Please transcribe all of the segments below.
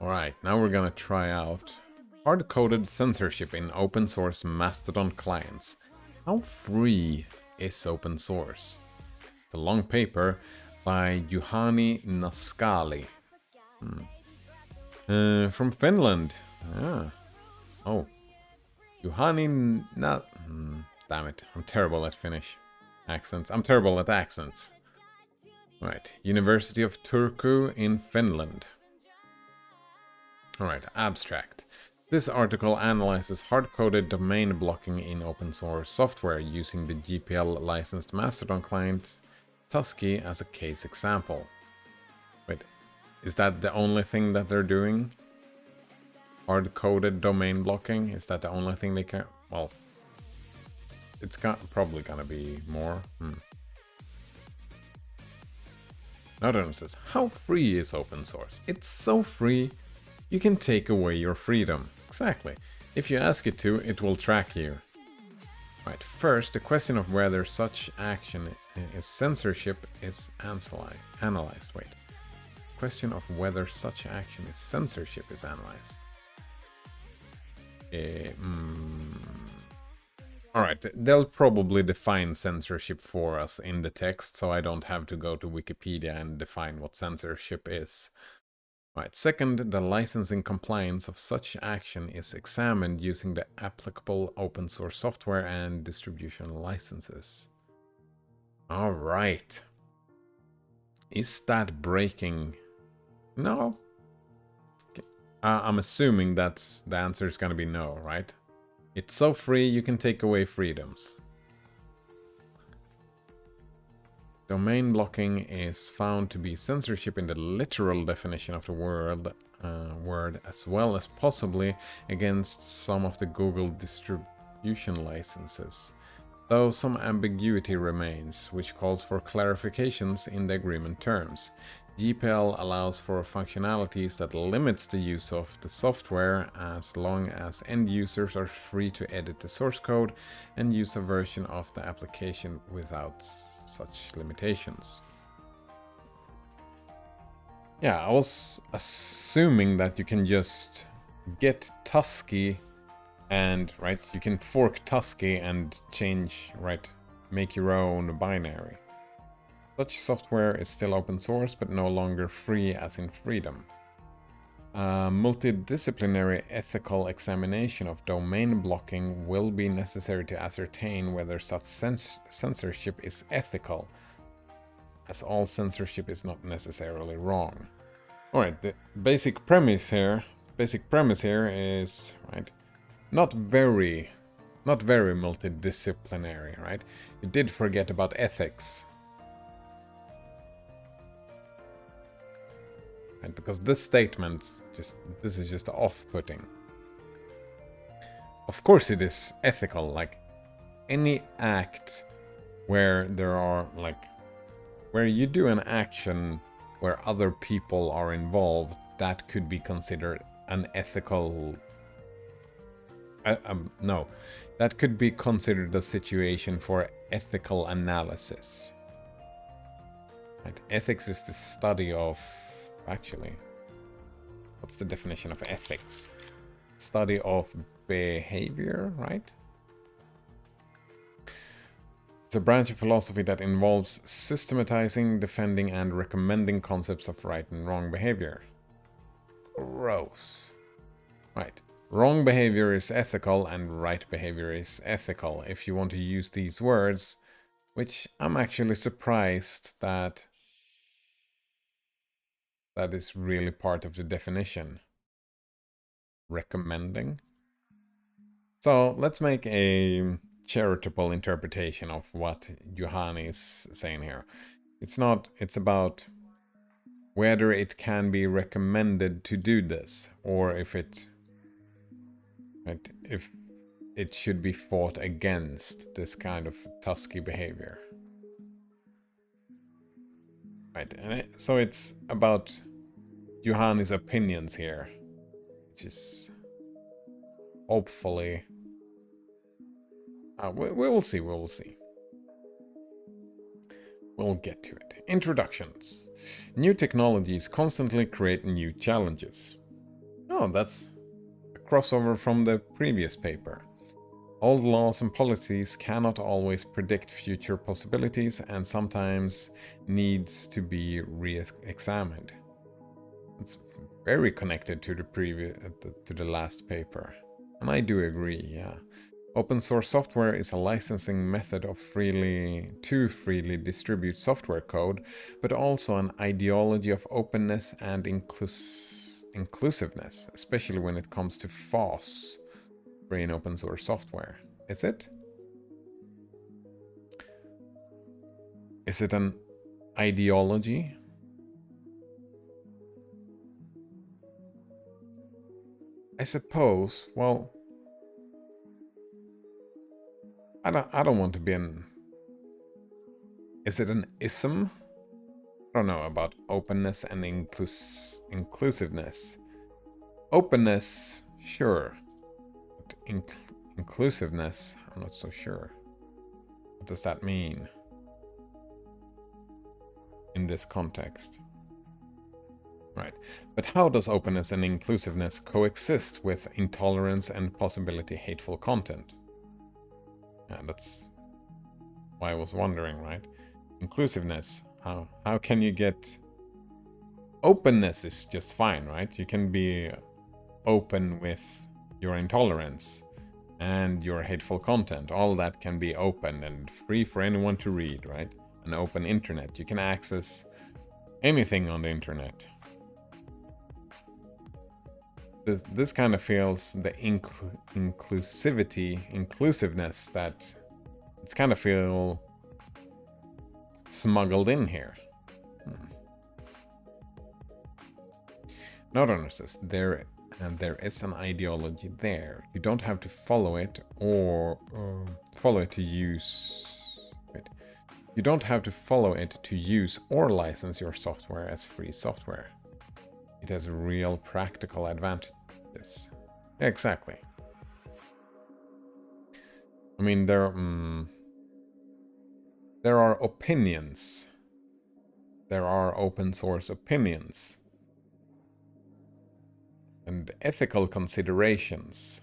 Alright, now we're gonna try out hard-coded censorship in open source Mastodon clients. How free is open source? It's a long paper by Juhani Naskali. From Finland. Ah. Oh. Juhani damn it, I'm terrible at Finnish accents. I'm terrible at accents. Right, University of Turku in Finland. Alright, abstract. This article analyzes hard-coded domain blocking in open source software using the GPL licensed Mastodon client Tusky as a case example. Wait, is that the only thing that they're doing? Hard-coded domain blocking? Is that the only thing they can? Well, it's probably gonna be more. Another one says, how free is open source? It's so free, you can take away your freedom. Exactly. If you ask it to, it will track you. Right, first, the question of whether such action is censorship is analyzed. Wait. Question of whether such action is censorship is analyzed. Alright, they'll probably define censorship for us in the text, so I don't have to go to Wikipedia and define what censorship is. Right, second, the licensing compliance of such action is examined using the applicable open source software and distribution licenses. Alright. Is that breaking? No. I'm assuming that the answer is going to be no, right? It's so free you can take away freedoms. Domain blocking is found to be censorship in the literal definition of the word as well as possibly against some of the Google distribution licenses. Though some ambiguity remains, which calls for clarifications in the agreement terms. GPL allows for functionalities that limits the use of the software as long as end users are free to edit the source code and use a version of the application without such limitations. Yeah, I was assuming that you can just get Tusky and, right, you can fork Tusky and change, right, make your own binary. Such software is still open source, but no longer free as in freedom. Multidisciplinary ethical examination of domain blocking will be necessary to ascertain whether such censorship is ethical, as all censorship is not necessarily wrong. Alright, the basic premise here is, right, not very multidisciplinary, right? You did forget about ethics. Right, because this statement, this is just off-putting. Of course it is ethical, like any act where there are, like, where you do an action where other people are involved, that could be considered an ethical... no, that could be considered a situation for ethical analysis. Right? Ethics is the study of... Actually, what's the definition of ethics? Study of behavior, right? It's a branch of philosophy that involves systematizing, defending, and recommending concepts of right and wrong behavior. Gross. Right. Wrong behavior is ethical and right behavior is ethical, if you want to use these words, which I'm actually surprised that is really part of the definition. Recommending. So let's make a charitable interpretation of what Juhani is saying here. It's about whether it can be recommended to do this, or if it should be fought against this kind of Tusky behavior. Right, and so it's about Juhani's opinions here, which is hopefully... we will see, we will see. We'll get to it. Introductions. New technologies constantly create new challenges. Oh, that's a crossover from the previous paper. Old laws and policies cannot always predict future possibilities and sometimes needs to be re-examined. It's very connected to the to the last paper. And I do agree, yeah. Open source software is a licensing method of freely distribute software code, but also an ideology of openness and inclusiveness, especially when it comes to FOSS, free and open source software. Is it? Is it an ideology? I suppose, well, I don't want to be an... Is it an ism? I don't know about openness and inclusiveness. Openness, sure. But inclusiveness, I'm not so sure. What does that mean in this context? Right. But how does openness and inclusiveness coexist with intolerance and possibility hateful content? Yeah, that's why I was wondering, right? Inclusiveness. How can you get... Openness is just fine, right? You can be open with your intolerance and your hateful content. All that can be open and free for anyone to read, right? An open internet. You can access anything on the internet. This kind of feels the inclusiveness that it's kind of feel smuggled in here. Not honest, there is an ideology there. You don't have to follow it or follow it to use. Wait. You don't have to follow it to use or license your software as free software. It has real practical advantages. Exactly. I mean, there are opinions. There are open source opinions. And ethical considerations.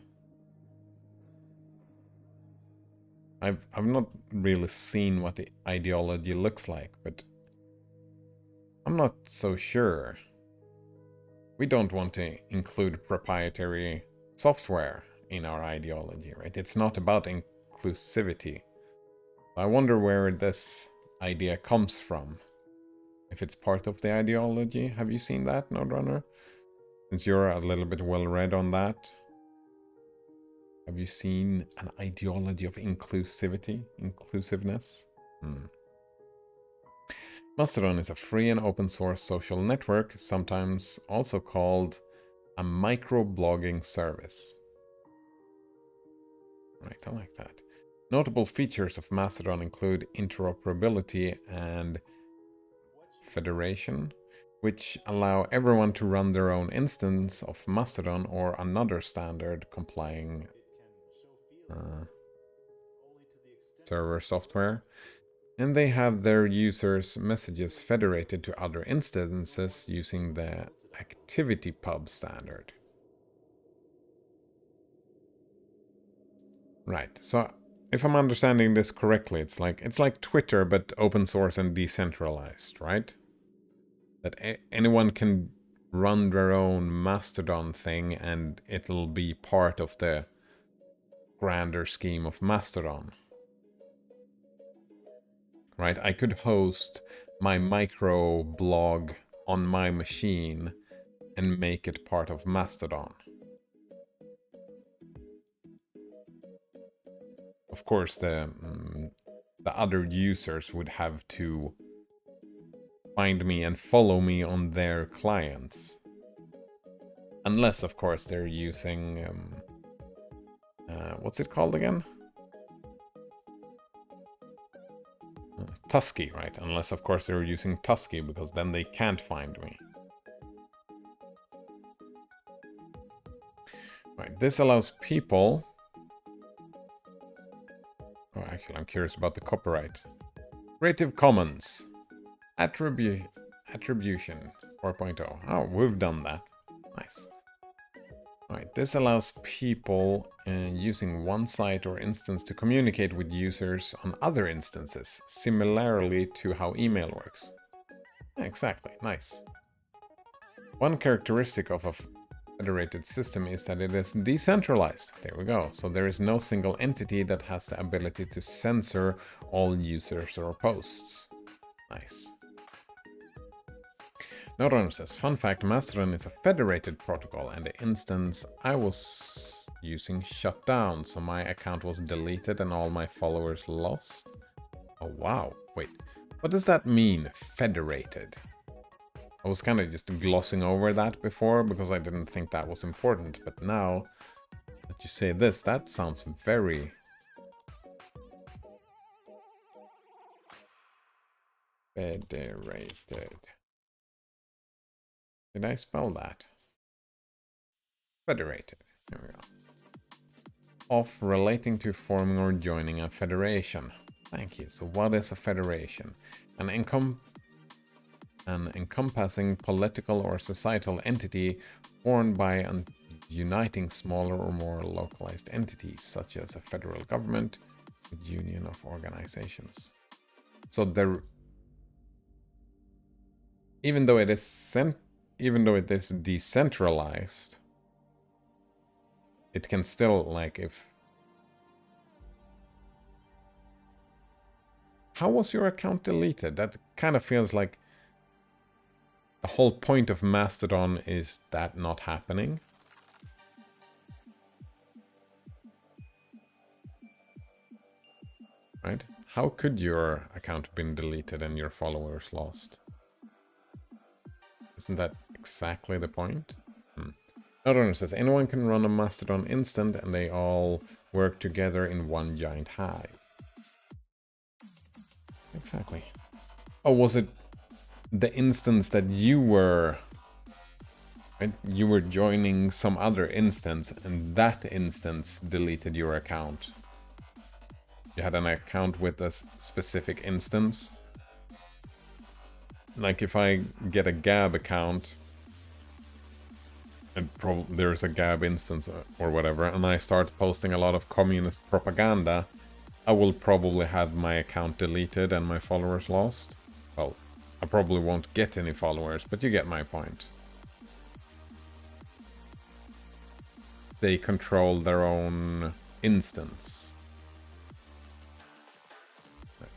I've not really seen what the ideology looks like, but I'm not so sure. We don't want to include proprietary software in our ideology, right? It's not about inclusivity. I wonder where this idea comes from. If it's part of the ideology. Have you seen that, Nodrunner? Since you're a little bit well read on that. Have you seen an ideology of inclusiveness? Mastodon is a free and open source social network, sometimes also called a microblogging service. Right, I like that. Notable features of Mastodon include interoperability and federation, which allow everyone to run their own instance of Mastodon or another standard complying server software. And they have their users' messages federated to other instances using the ActivityPub standard. Right, so if I'm understanding this correctly, it's like Twitter but open source and decentralized, right? That anyone can run their own Mastodon thing and it'll be part of the grander scheme of Mastodon. Right, I could host my micro blog on my machine and make it part of Mastodon. Of course, the other users would have to find me and follow me on their clients. Unless, of course, they're using... what's it called again? Tusky, right? Unless, of course, they're using Tusky, because then they can't find me. Right, this allows people... Oh, actually, I'm curious about the copyright. Creative Commons. Attribution 4.0. Oh, we've done that. Nice. Right, this allows people using one site or instance to communicate with users on other instances, similarly to how email works. Exactly, nice. One characteristic of a federated system is that it is decentralized. There we go. So there is no single entity that has the ability to censor all users or posts. Nice. Notrunner says, fun fact, Mastodon is a federated protocol and the instance I was using shut down, so my account was deleted and all my followers lost. Oh wow, wait, what does that mean, federated? I was kind of just glossing over that before because I didn't think that was important, but now that you say this, that sounds very... federated. Did I spell that? Federated. There we go. Of relating to forming or joining a federation. Thank you. So what is a federation? An encompassing political or societal entity formed by uniting smaller or more localized entities, such as a federal government, a union of organizations. So there, even though it is decentralized, it can still, like, if... How was your account deleted? That kind of feels like the whole point of Mastodon is that not happening. Right? How could your account been deleted and your followers lost? Isn't that exactly the point? Notrunner says, anyone can run a Mastodon instant and they all work together in one giant hive. Exactly. Oh, was it the instance that you were... Right? You were joining some other instance and that instance deleted your account. You had an account with a specific instance. Like if I get a Gab account and there's a Gab instance or whatever, and I start posting a lot of communist propaganda, I will probably have my account deleted and my followers lost. Well, I probably won't get any followers, but you get my point. They control their own instance. Right.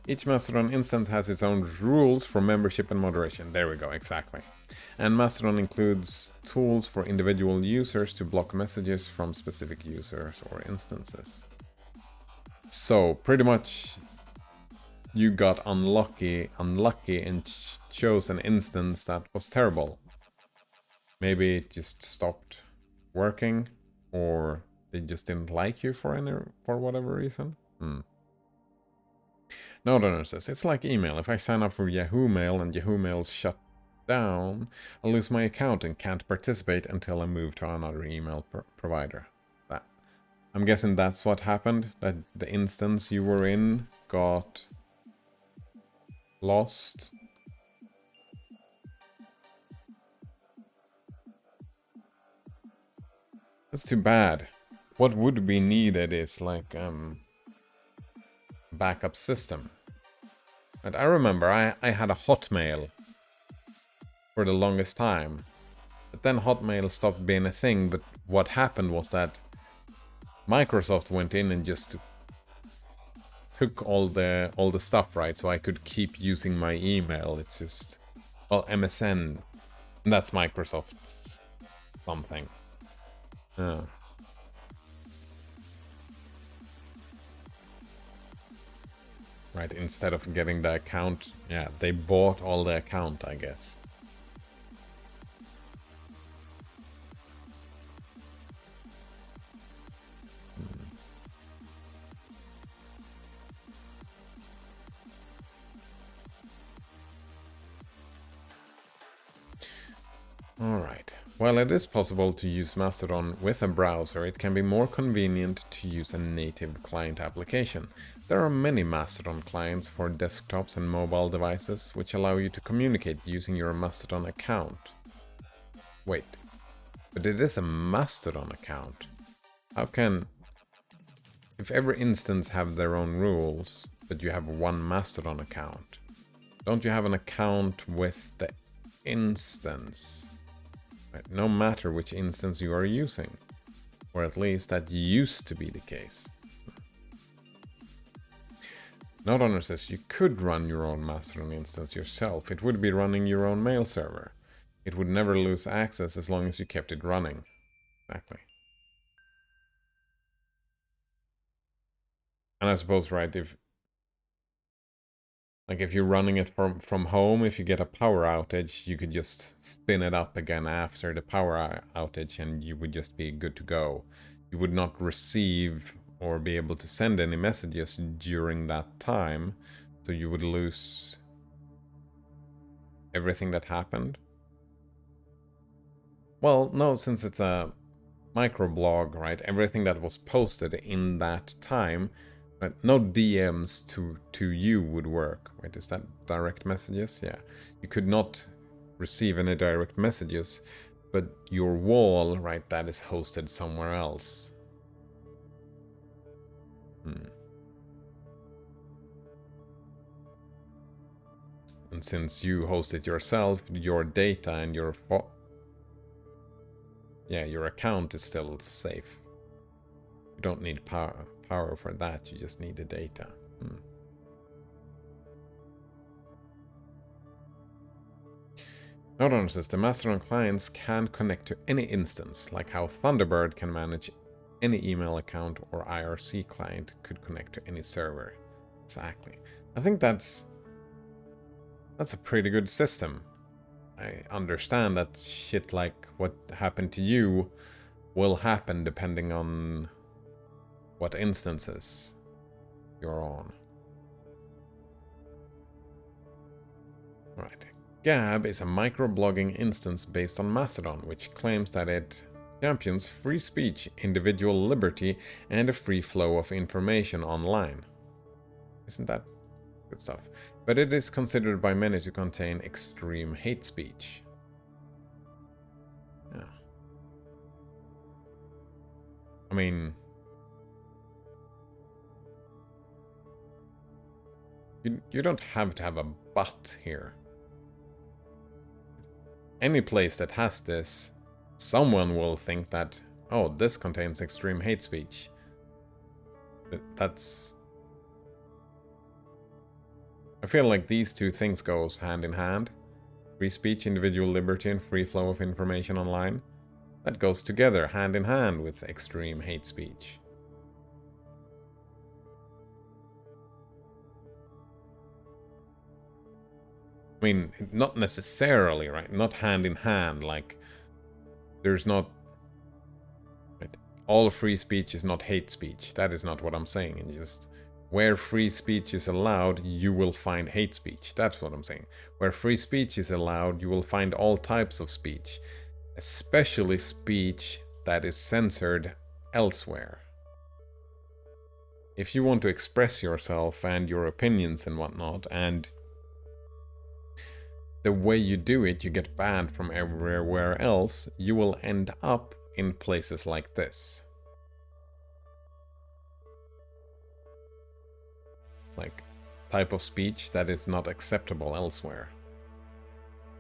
Each Mastodon instance has its own rules for membership and moderation. There we go, exactly. And Mastodon includes tools for individual users to block messages from specific users or instances. So, pretty much, you got unlucky and chose an instance that was terrible. Maybe it just stopped working, or they just didn't like you for whatever reason. Notrunner says, it's like email. If I sign up for Yahoo Mail and Yahoo Mail's shut down, I'll lose my account and can't participate until I move to another email provider. I'm guessing that's what happened, that the instance you were in got lost. That's too bad. What would be needed is like backup system. And I remember I had a Hotmail for the longest time. But then Hotmail stopped being a thing, but what happened was that Microsoft went in and just took all the stuff, right? So I could keep using my email. It's just, well, MSN. That's Microsoft's something. Right, instead of getting the account, yeah, they bought all the account, I guess. Alright, while it is possible to use Mastodon with a browser, it can be more convenient to use a native client application. There are many Mastodon clients for desktops and mobile devices, which allow you to communicate using your Mastodon account. Wait, But it is a Mastodon account. How can... If every instance have their own rules, but you have one Mastodon account, don't you have an account with the instance? Right? No matter which instance you are using. Or at least that used to be the case. NodeOwner says you could run your own Mastodon instance yourself. It would be running your own mail server. It would never lose access as long as you kept it running. Exactly. And I suppose, right, if you're running it from home, if you get a power outage, you could just spin it up again after the power outage and you would just be good to go. You would not receive or be able to send any messages during that time, so you would lose everything that happened. Well, no, since it's a microblog, right, everything that was posted in that time, right, no DMs to you would work. Wait, is that direct messages? Yeah, you could not receive any direct messages, but your wall, right, that is hosted somewhere else. And since you host it yourself, your data and your account is still safe. You don't need power for that, you just need the data. NodeOwner says the Mastodon clients can connect to any instance, like how Thunderbird can manage any email account, or IRC client could connect to any server. Exactly. I think that's a pretty good system. I understand that shit like what happened to you will happen depending on what instances you're on. Right. Gab is a microblogging instance based on Mastodon, which claims that it champions free speech, individual liberty, and a free flow of information online. Isn't that good stuff? But it is considered by many to contain extreme hate speech. Yeah. I mean, you don't have to have a but here. Any place that has this, someone will think that, oh, this contains extreme hate speech. That's... I feel like these two things goes hand in hand. Free speech, individual liberty, and free flow of information online. That goes together hand in hand with extreme hate speech. I mean, not necessarily, right? Not hand in hand, like, there's not... Right? All free speech is not hate speech. That is not what I'm saying. And just where free speech is allowed, you will find hate speech. That's what I'm saying. Where free speech is allowed, you will find all types of speech, especially speech that is censored elsewhere. If you want to express yourself and your opinions and whatnot, and the way you do it, you get banned from everywhere else, you will end up in places like this. Like, type of speech that is not acceptable elsewhere.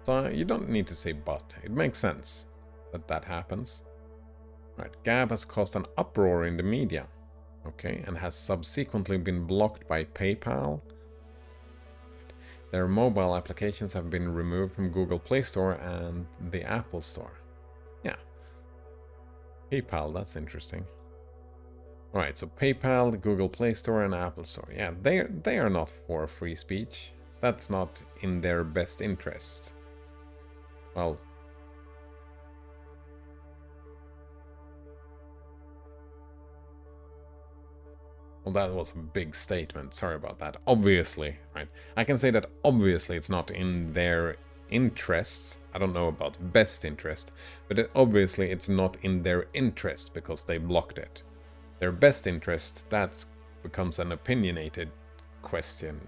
So you don't need to say but. It makes sense that that happens. Right, Gab has caused an uproar in the media. Okay, and has subsequently been blocked by PayPal. Their mobile applications have been removed from Google Play Store and the Apple Store. Yeah. PayPal, that's interesting. Alright, so PayPal, the Google Play Store, and Apple Store. Yeah, they are not for free speech. That's not in their best interest. Well... Well, that was a big statement. Sorry about that. Obviously, right? I can say that obviously it's not in their interests. I don't know about best interest, but obviously it's not in their interest because they blocked it. Their best interest, that becomes an opinionated question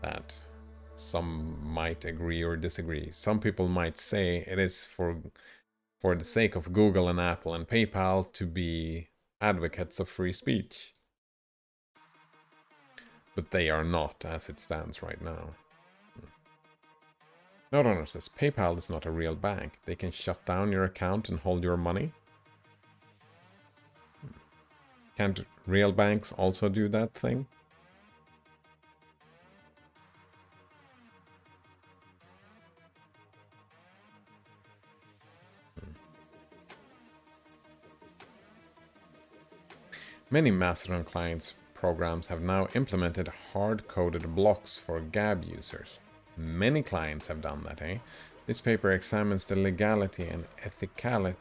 that some might agree or disagree. Some people might say it is for for the sake of Google and Apple and PayPal to be advocates of free speech. But they are not, as it stands right now. Note owner says, PayPal is not a real bank. They can shut down your account and hold your money. Can't real banks also do that thing? Many Mastodon clients programs have now implemented hard-coded blocks for GAB users. Many clients have done that, eh? This paper examines the legality and ethicality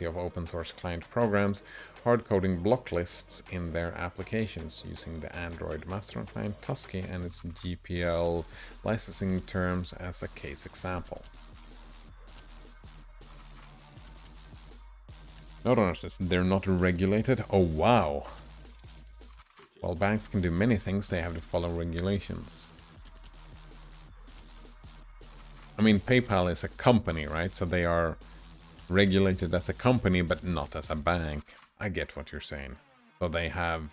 of open source client programs hard-coding block lists in their applications using the Android Mastodon client Tusky and its GPL licensing terms as a case example. Note owner says they're not regulated. Oh wow! While banks can do many things, they have to follow regulations. I mean, PayPal is a company, right? So they are regulated as a company, but not as a bank. I get what you're saying. So they have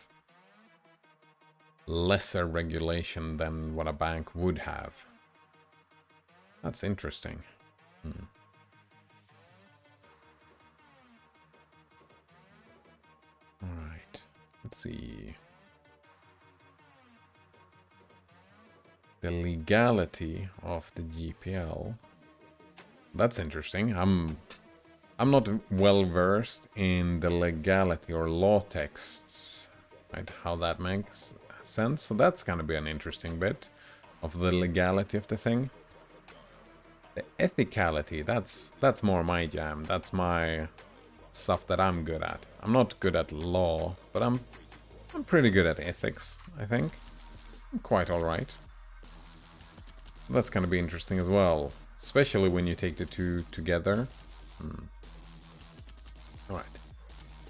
lesser regulation than what a bank would have. That's interesting. Alright, let's see. The legality of the GPL. That's interesting. I'm not well versed in the legality or law texts, right? How that makes sense. So that's gonna be an interesting bit of the legality of the thing. The ethicality, that's more my jam. That's my stuff that I'm good at. I'm not good at law, but I'm pretty good at ethics, I think. I'm quite alright. That's gonna be interesting as well, especially when you take the two together. Alright.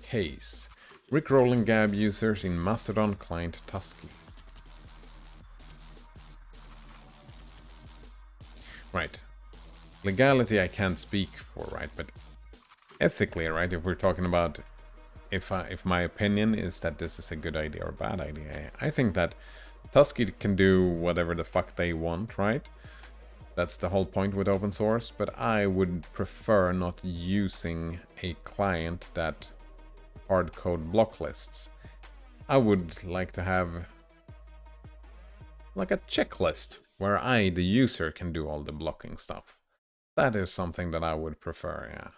Case. Rickrolling GAB users in Mastodon client Tusky. Right. Legality I can't speak for, right? But ethically, right? If we're talking about if my opinion is that this is a good idea or a bad idea, I think that Tusky can do whatever the fuck they want, right? That's the whole point with open source, but I would prefer not using a client that hard-code block lists. I would like to have like a checklist where I, the user, can do all the blocking stuff. That is something that I would prefer, yeah.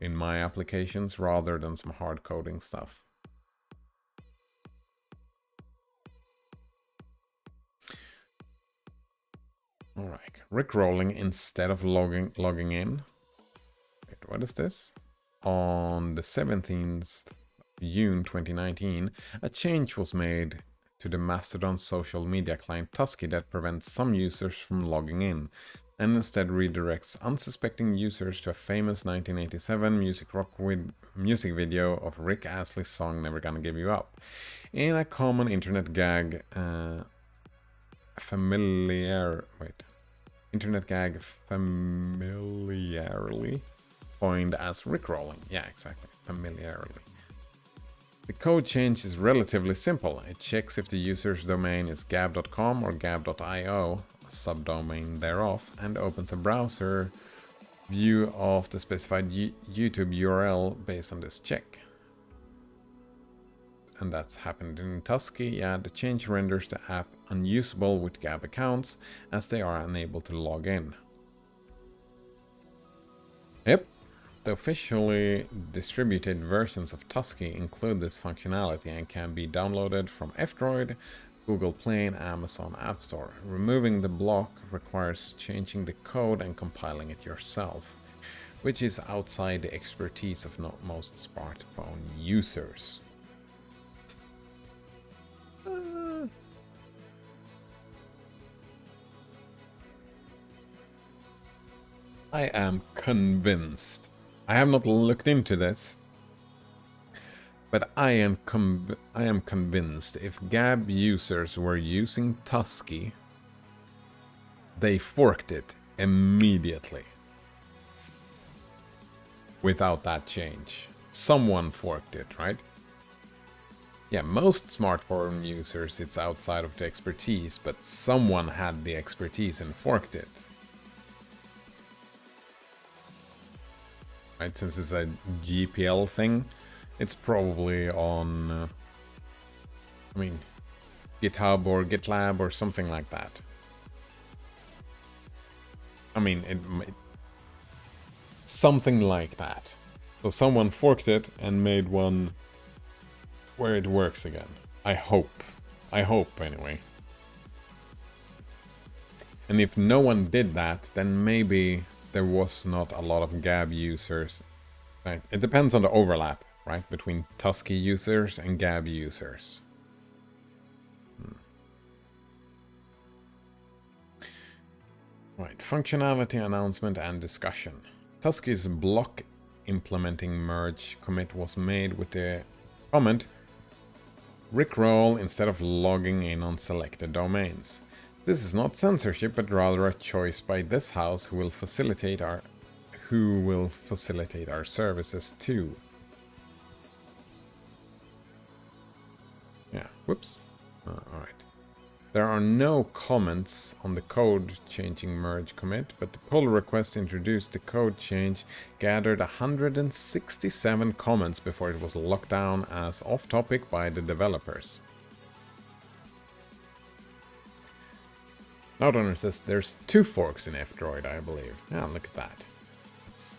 In my applications, rather than some hard-coding stuff. Alright, rickrolling instead of logging in. Wait, what is this? On the 17th June 2019, a change was made to the Mastodon social media client Tusky that prevents some users from logging in, and instead redirects unsuspecting users to a famous 1987 music video of Rick Astley's song Never Gonna Give You Up. In a common internet gag, internet gag familiarly coined as rickrolling. Yeah, exactly. Familiarly. The code change is relatively simple. It checks if the user's domain is gab.com or gab.io, a subdomain thereof, and opens a browser view of the specified YouTube URL based on this check. And that's happened in Tusky. Yeah, the change renders the app unusable with Gab accounts as they are unable to log in. Yep, the officially distributed versions of Tusky include this functionality and can be downloaded from F-Droid, Google Play, and Amazon App Store. Removing the block requires changing the code and compiling it yourself, which is outside the expertise of most smartphone users. I am convinced. I have not looked into this, but I am convinced if Gab users were using Tusky, they forked it immediately. Without that change. Someone forked it, right? Yeah, most smartphone users, it's outside of the expertise, but someone had the expertise and forked it. Right, since it's a GPL thing, it's probably on, I mean, GitHub or GitLab or something like that. I mean, something like that. So someone forked it and made one where it works again. I hope. I hope, anyway. And if no one did that, then maybe there was not a lot of Gab users. Right? It depends on the overlap, right? Between Tusky users and Gab users. Right, functionality announcement and discussion. Tusky's block implementing merge commit was made with the comment Rickroll instead of logging in on selected domains. This is not censorship, but rather a choice by this house who will facilitate our services too. Yeah, whoops. Alright. There are no comments on the code changing merge commit, but the pull request introduced the code change gathered 167 comments before it was locked down as off-topic by the developers. Noteowner says there's 2 forks in F-Droid, I believe. Yeah, look at that. That's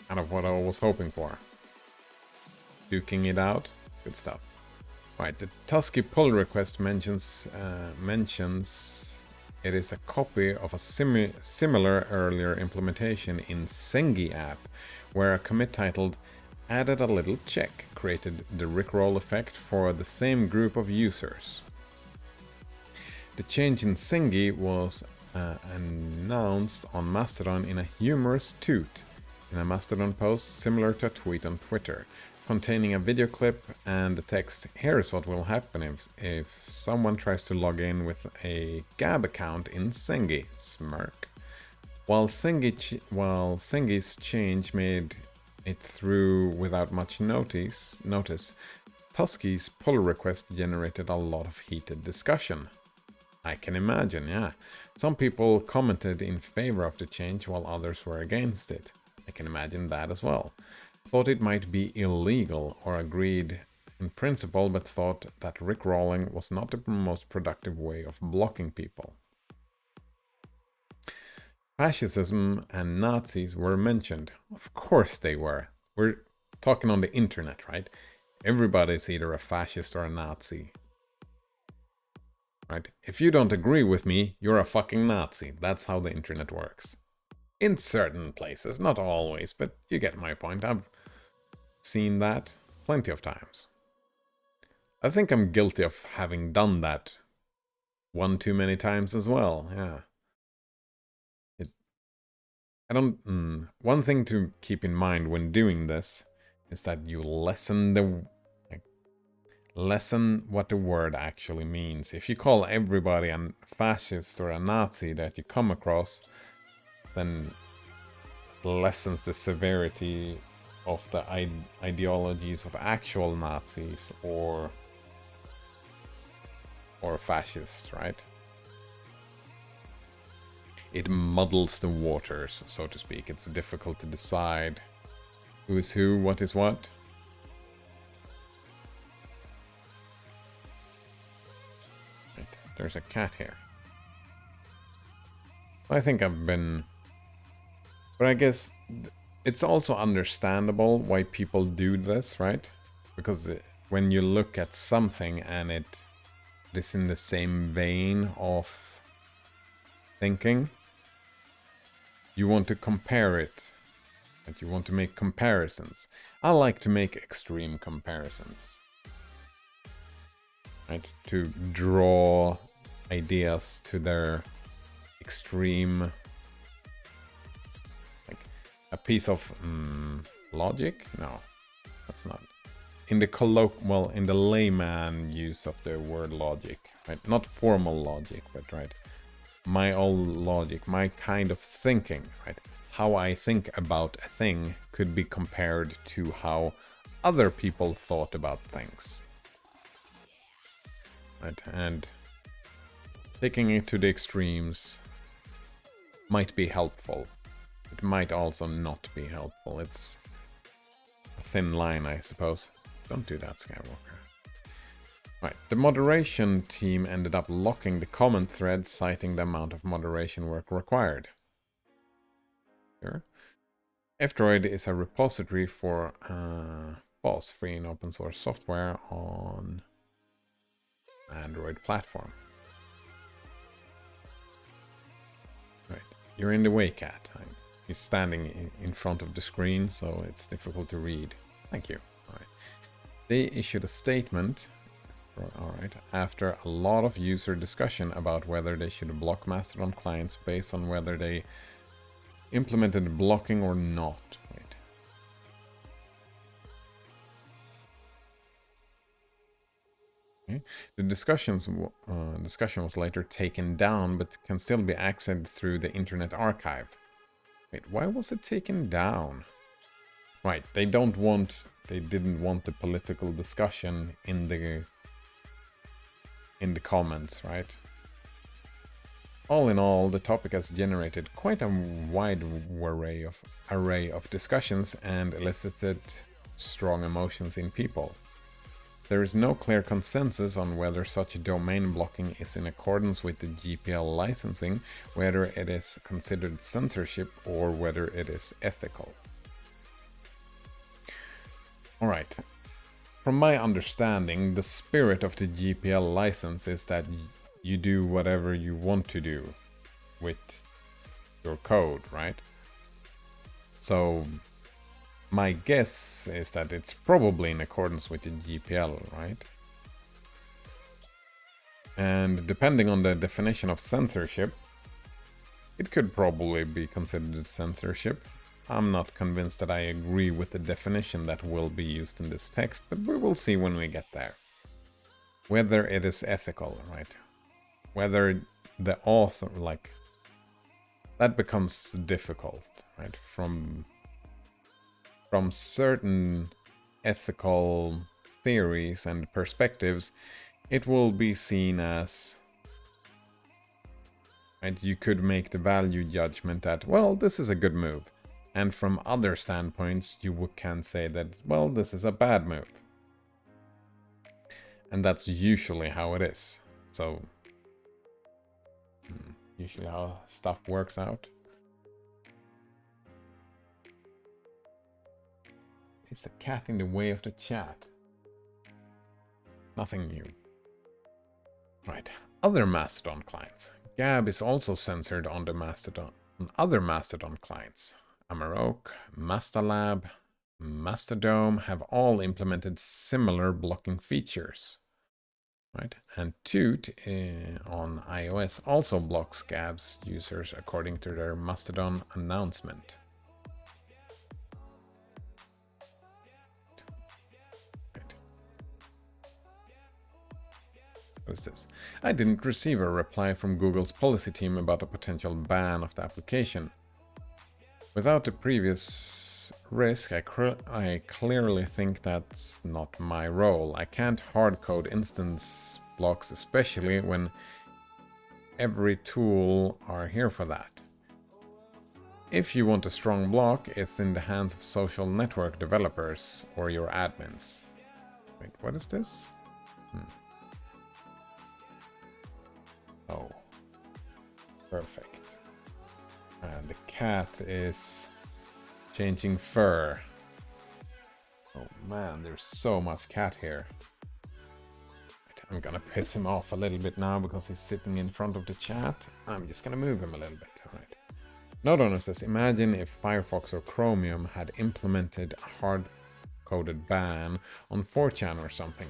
kind of what I was hoping for. Duking it out. Good stuff. Right, the Tusky pull request mentions it is a copy of a similar earlier implementation in Sengi app, where a commit titled added a little check created the Rickroll effect for the same group of users. The change in Sengi was announced on Mastodon in a humorous toot, in a Mastodon post similar to a tweet on Twitter, containing a video clip and the text, "Here's what will happen if someone tries to log in with a Gab account in Sengi." Smirk. While Sengi's change made it through without much notice, Tusky's pull request generated a lot of heated discussion. I can imagine, yeah. Some people commented in favor of the change while others were against it. I can imagine that as well. Thought it might be illegal or agreed in principle, but thought that rickrolling was not the most productive way of blocking people. Fascism and Nazis were mentioned. Of course they were. We're talking on the internet, right? Everybody's either a fascist or a Nazi. Right? If you don't agree with me, you're a fucking Nazi. That's how the internet works. In certain places, not always, but you get my point. I've seen that plenty of times. I think I'm guilty of having done that one too many times as well, yeah. One thing to keep in mind when doing this is that you lessen what the word actually means. If you call everybody a fascist or a Nazi that you come across, then it lessens the severity of the ideologies of actual Nazis or fascists, right? It muddles the waters, so to speak. It's difficult to decide who is who, what is what. Right, there's a cat here. I think I've been... But I guess it's also understandable why people do this, right? Because when you look at something and it is in the same vein of thinking, you want to compare it, and you want to make comparisons. I like to make extreme comparisons, right? To draw ideas to their extreme, like a piece of logic. No, that's not. In the in the layman use of the word logic, right? Not formal logic, but right. my old logic, my kind of thinking, right? How I think about a thing could be compared to how other people thought about things. Right? And taking it to the extremes might be helpful. It might also not be helpful. It's a thin line, I suppose. Don't do that, Skywalker. Right, the moderation team ended up locking the comment thread, citing the amount of moderation work required. Sure. F-Droid is a repository for FOSS, free and open source software on Android platform. Right, you're in the way, Cat. He's standing in front of the screen, so it's difficult to read. Thank you. All right. They issued a statement. Alright, after a lot of user discussion about whether they should block Mastodon clients based on whether they implemented blocking or not. Wait. Okay. The discussion was later taken down, but can still be accessed through the Internet Archive. Wait, why was it taken down? Right, they didn't want the political discussion in the comments, right? All in all, the topic has generated quite a wide array of discussions and elicited strong emotions in people. There is no clear consensus on whether such domain blocking is in accordance with the GPL licensing, whether it is considered censorship, or whether it is ethical. Alright. From my understanding, the spirit of the GPL license is that you do whatever you want to do with your code, right? So my guess is that it's probably in accordance with the GPL, right? And depending on the definition of censorship, it could probably be considered censorship. I'm not convinced that I agree with the definition that will be used in this text, but we will see when we get there. Whether it is ethical, right? Whether the author, like, that becomes difficult, right? From certain ethical theories and perspectives, it will be seen as, right, you could make the value judgment that, well, this is a good move. And from other standpoints, you can say that, well, this is a bad move. And that's usually how it is. So, usually how stuff works out. Is the cat in the way of the chat? Nothing new. Right, other Mastodon clients. Gab is also censored on other Mastodon clients. Amarok, Mastalab, Mastodome have all implemented similar blocking features. Right? And Toot on iOS also blocks Gab's users according to their Mastodon announcement. Right. What is this? I didn't receive a reply from Google's policy team about a potential ban of the application. Without the previous risk, I clearly think that's not my role. I can't hardcode instance blocks, especially when every tool are here for that. If you want a strong block, it's in the hands of social network developers or your admins. Wait, what is this? Oh, perfect. And the cat is changing fur. Oh man, there's so much cat here. I'm gonna piss him off a little bit now because he's sitting in front of the chat. I'm just gonna move him a little bit. Alright. Node owner says, imagine if Firefox or Chromium had implemented a hard-coded ban on 4chan or something.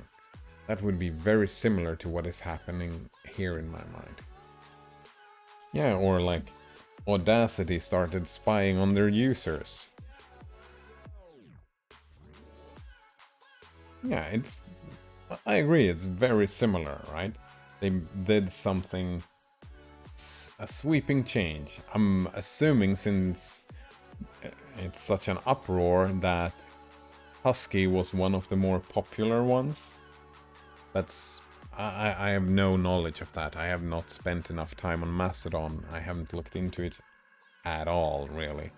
That would be very similar to what is happening here in my mind. Yeah, or like Audacity started spying on their users. Yeah, I agree, it's very similar, right? They did something a sweeping change. I'm assuming since it's such an uproar that Husky was one of the more popular ones. I have no knowledge of that. I have not spent enough time on Mastodon. I haven't looked into it at all, really.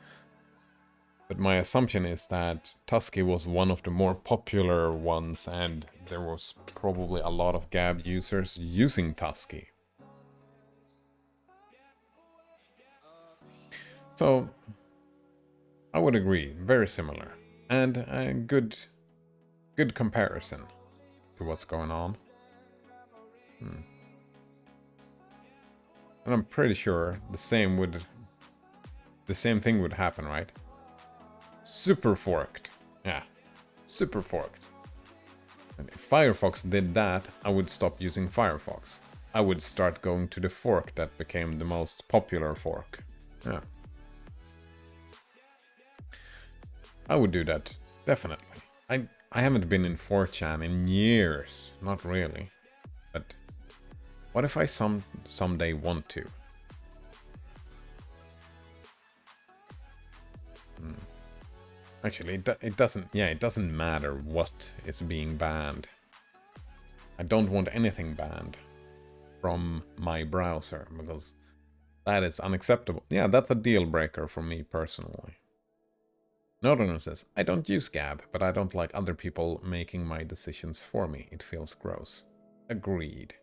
But my assumption is that Tusky was one of the more popular ones, and there was probably a lot of Gab users using Tusky. So, I would agree, very similar. And a good comparison to what's going on. And I'm pretty sure the same thing would happen, right? Super forked. Yeah, super forked. And if Firefox did that, I would stop using Firefox. I would start going to the fork that became the most popular fork. Yeah. I would do that, definitely. I haven't been in 4chan in years. Not really. But what if I someday want to? Actually, it doesn't matter what is being banned. I don't want anything banned from my browser, because that is unacceptable. Yeah, that's a deal breaker for me personally. Northern says, I don't use Gab, but I don't like other people making my decisions for me. It feels gross. Agreed.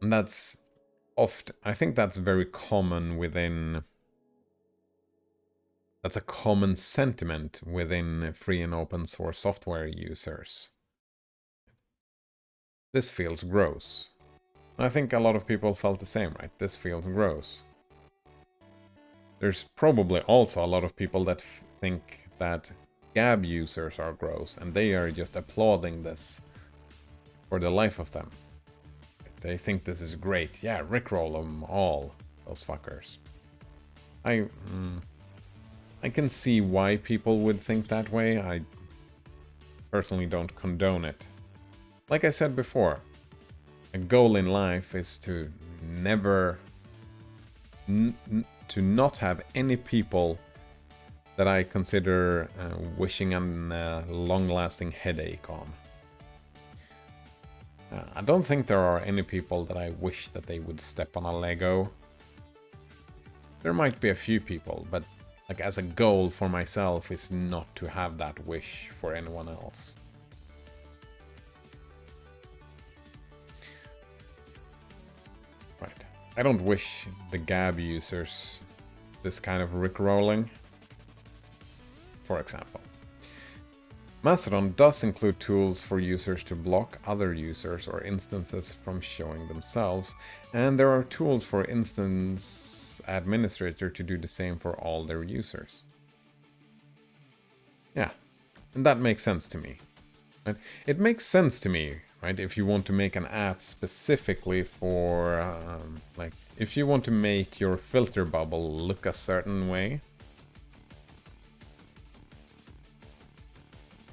And that's often, I think that's very common within... That's a common sentiment within free and open source software users. This feels gross. And I think a lot of people felt the same, right? This feels gross. There's probably also a lot of people that think that Gab users are gross, and they are just applauding this for the life of them. They think this is great. Yeah, rickroll them all, those fuckers. I can see why people would think that way. I personally don't condone it. Like I said before, a goal in life is to never... to not have any people that I consider wishing a long-lasting headache on. I don't think there are any people that I wish that they would step on a Lego. There might be a few people, but like as a goal for myself is not to have that wish for anyone else. Right. I don't wish the Gab users this kind of rickrolling, for example. Mastodon does include tools for users to block other users or instances from showing themselves, and there are tools for instance administrator to do the same for all their users. Yeah, and that makes sense to me. Right? It makes sense to me, right? If you want to make an app specifically for, like, if you want to make your filter bubble look a certain way,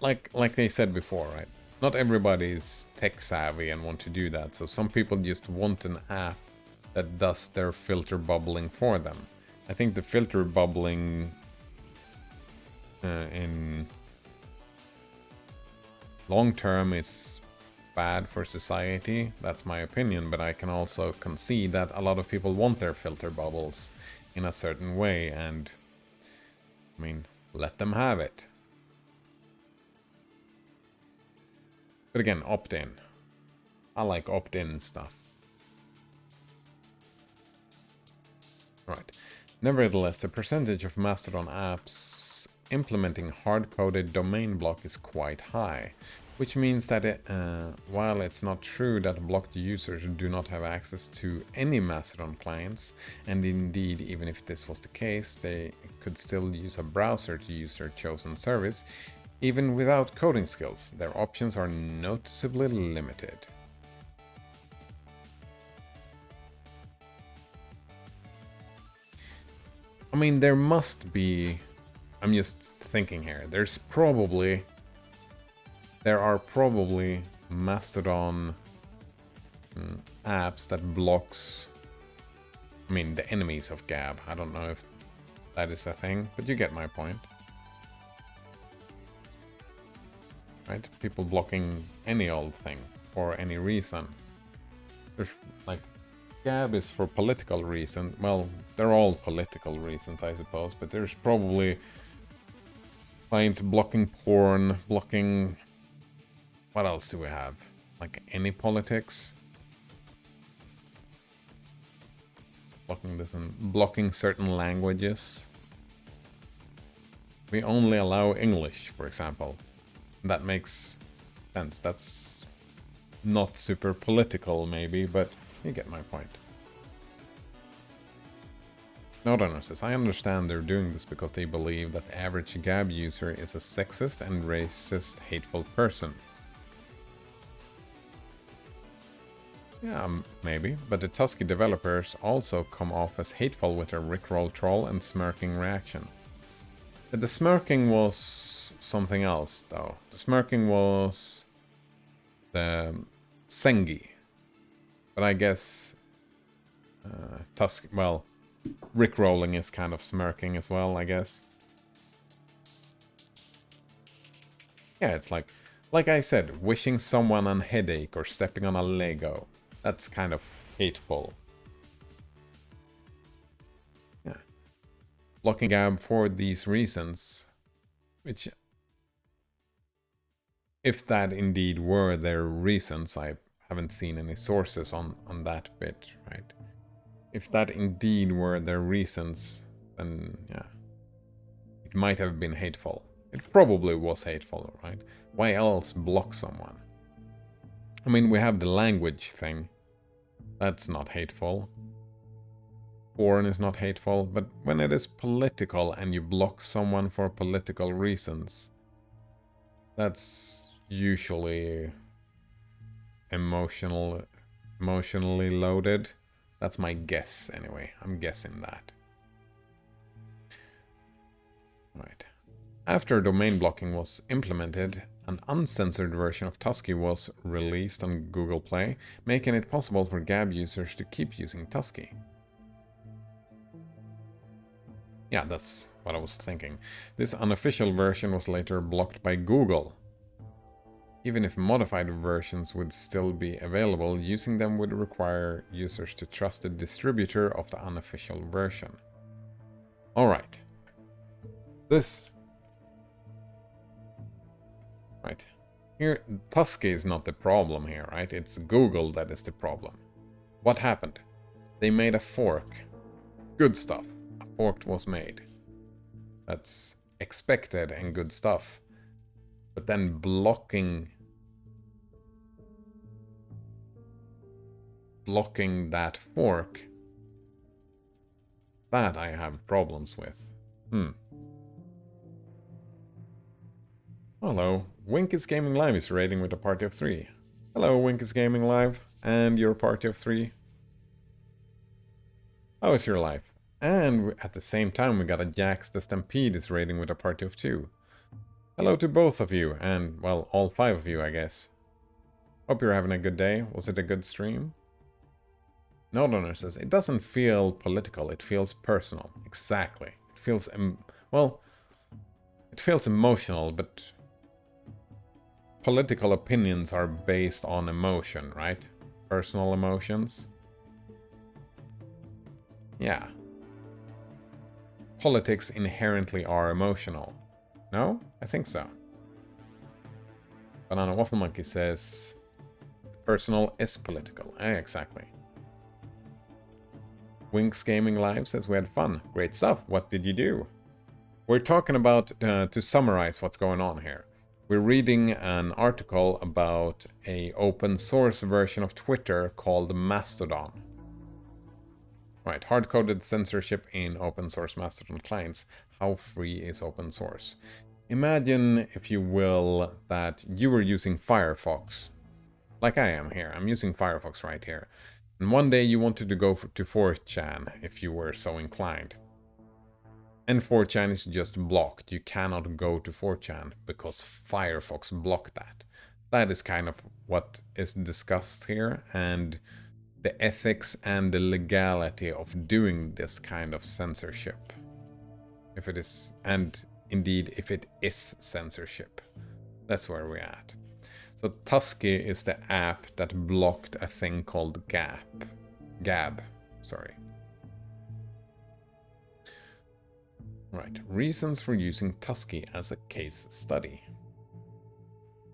like they said before, right? Not everybody is tech savvy and want to do that, so some people just want an app that does their filter bubbling for them. I think the filter bubbling in long term is bad for society. That's my opinion, but I can also concede that a lot of people want their filter bubbles in a certain way, and I mean, let them have it. But again, opt-in. I like opt-in stuff. Right. Nevertheless, the percentage of Mastodon apps implementing hard-coded domain block is quite high, which means that while it's not true that blocked users do not have access to any Mastodon clients, and indeed even if this was the case, they could still use a browser to use their chosen service, even without coding skills, their options are noticeably limited. I mean, there must be... I'm just thinking here. There are probably Mastodon apps that blocks I mean, the enemies of Gab. I don't know if that is a thing, but you get my point. Right? People blocking any old thing for any reason. There's like Gab is for political reasons. Well, they're all political reasons, I suppose, but there's probably clients blocking porn, blocking... What else do we have? Like any politics? Blocking this and blocking certain languages. We only allow English, for example. That makes sense. That's not super political, maybe, but you get my point. Nodonor says, I understand they're doing this because they believe that the average Gab user is a sexist and racist, hateful person. Yeah, maybe, but the Tusky developers also come off as hateful with their Rickroll troll and smirking reaction. But the smirking was something else, though. The smirking was the Sengi. But I guess well, Rickrolling is kind of smirking as well, I guess. Yeah, it's like I said, wishing someone a headache or stepping on a Lego. That's kind of hateful. Yeah. Blocking Gab for these reasons, which, if that indeed were their reasons, I haven't seen any sources on that bit, right? If that indeed were their reasons, then yeah, it might have been hateful. It probably was hateful, right? Why else block someone? I mean, we have the language thing. That's not hateful. Porn is not hateful, but when it is political and you block someone for political reasons, that's usually emotionally loaded. That's my guess, anyway. I'm guessing that. Right. After domain blocking was implemented, an uncensored version of Tusky was released on Google Play, making it possible for Gab users to keep using Tusky. Yeah, that's what I was thinking. This unofficial version was later blocked by Google. Even if modified versions would still be available, using them would require users to trust the distributor of the unofficial version. Alright. Right. Here, Tusky is not the problem here, right? It's Google that is the problem. What happened? They made a fork. Good stuff. A fork was made. That's expected and good stuff. But then blocking that fork, that I have problems with. Hello, Winkis Gaming Live is raiding with a party of 3. Hello, Winkis Gaming Live, and your party of 3. How is your life? And at the same time, we got a Jax the Stampede is raiding with a party of 2. Hello to both of you, and, well, all 5 of you, I guess. Hope you're having a good day. Was it a good stream? Nodonor says, it doesn't feel political, it feels personal. Exactly. It feels, well, it feels emotional, but political opinions are based on emotion, right? Personal emotions. Yeah. Politics inherently are emotional. No? I think so. Banana Waffle Monkey says, personal is political. Exactly. Winks Gaming Live says, we had fun. Great stuff. What did you do? We're talking about, to summarize what's going on here. We're reading an article about a open source version of Twitter called Mastodon. Right, hard-coded censorship in open source Mastodon clients. How free is open source? Imagine, if you will, that you were using Firefox. Like I am here. I'm using Firefox right here. And one day you wanted to go to 4chan, if you were so inclined. And 4chan is just blocked. You cannot go to 4chan because Firefox blocked that. That is kind of what is discussed here, and the ethics and the legality of doing this kind of censorship. If it is, and indeed if it is censorship. That's where we're at. So Tusky is the app that blocked a thing called Gab, sorry. Right, reasons for using Tusky as a case study.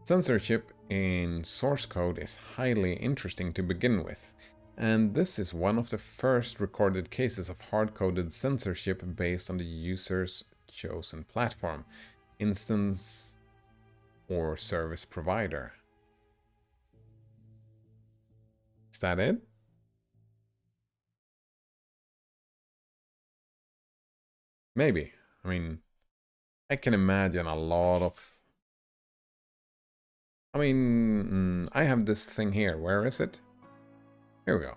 Censorship in source code is highly interesting to begin with, and this is one of the first recorded cases of hard-coded censorship based on the user's chosen platform, instance, or service provider. Is that it? Maybe. I mean, I can imagine a lot of... I mean, I have this thing here. Where is it? Here we go.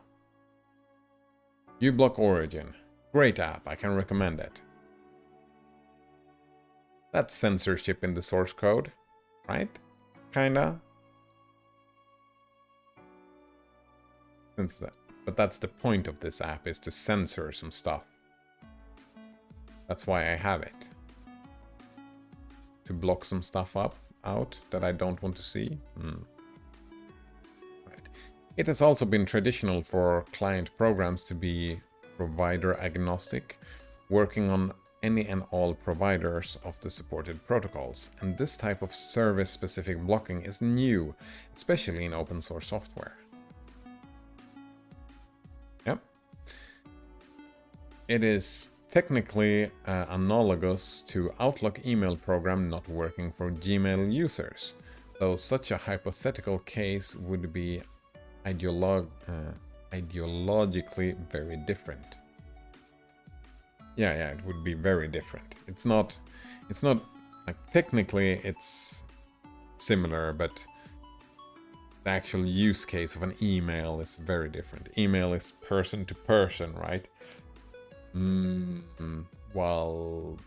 uBlock Origin. Great app. I can recommend it. That's censorship in the source code, right? Kinda. But that's the point of this app, is to censor some stuff. That's why I have it. To block some stuff out that I don't want to see. Right. It has also been traditional for client programs to be provider agnostic, working on any and all providers of the supported protocols. And this type of service-specific blocking is new, especially in open source software. Yep. It is technically analogous to Outlook email program not working for Gmail users, though such a hypothetical case would be ideologically very different. Yeah, it would be very different. It's not like technically it's similar, but the actual use case of an email is very different. Email is person to person, right? While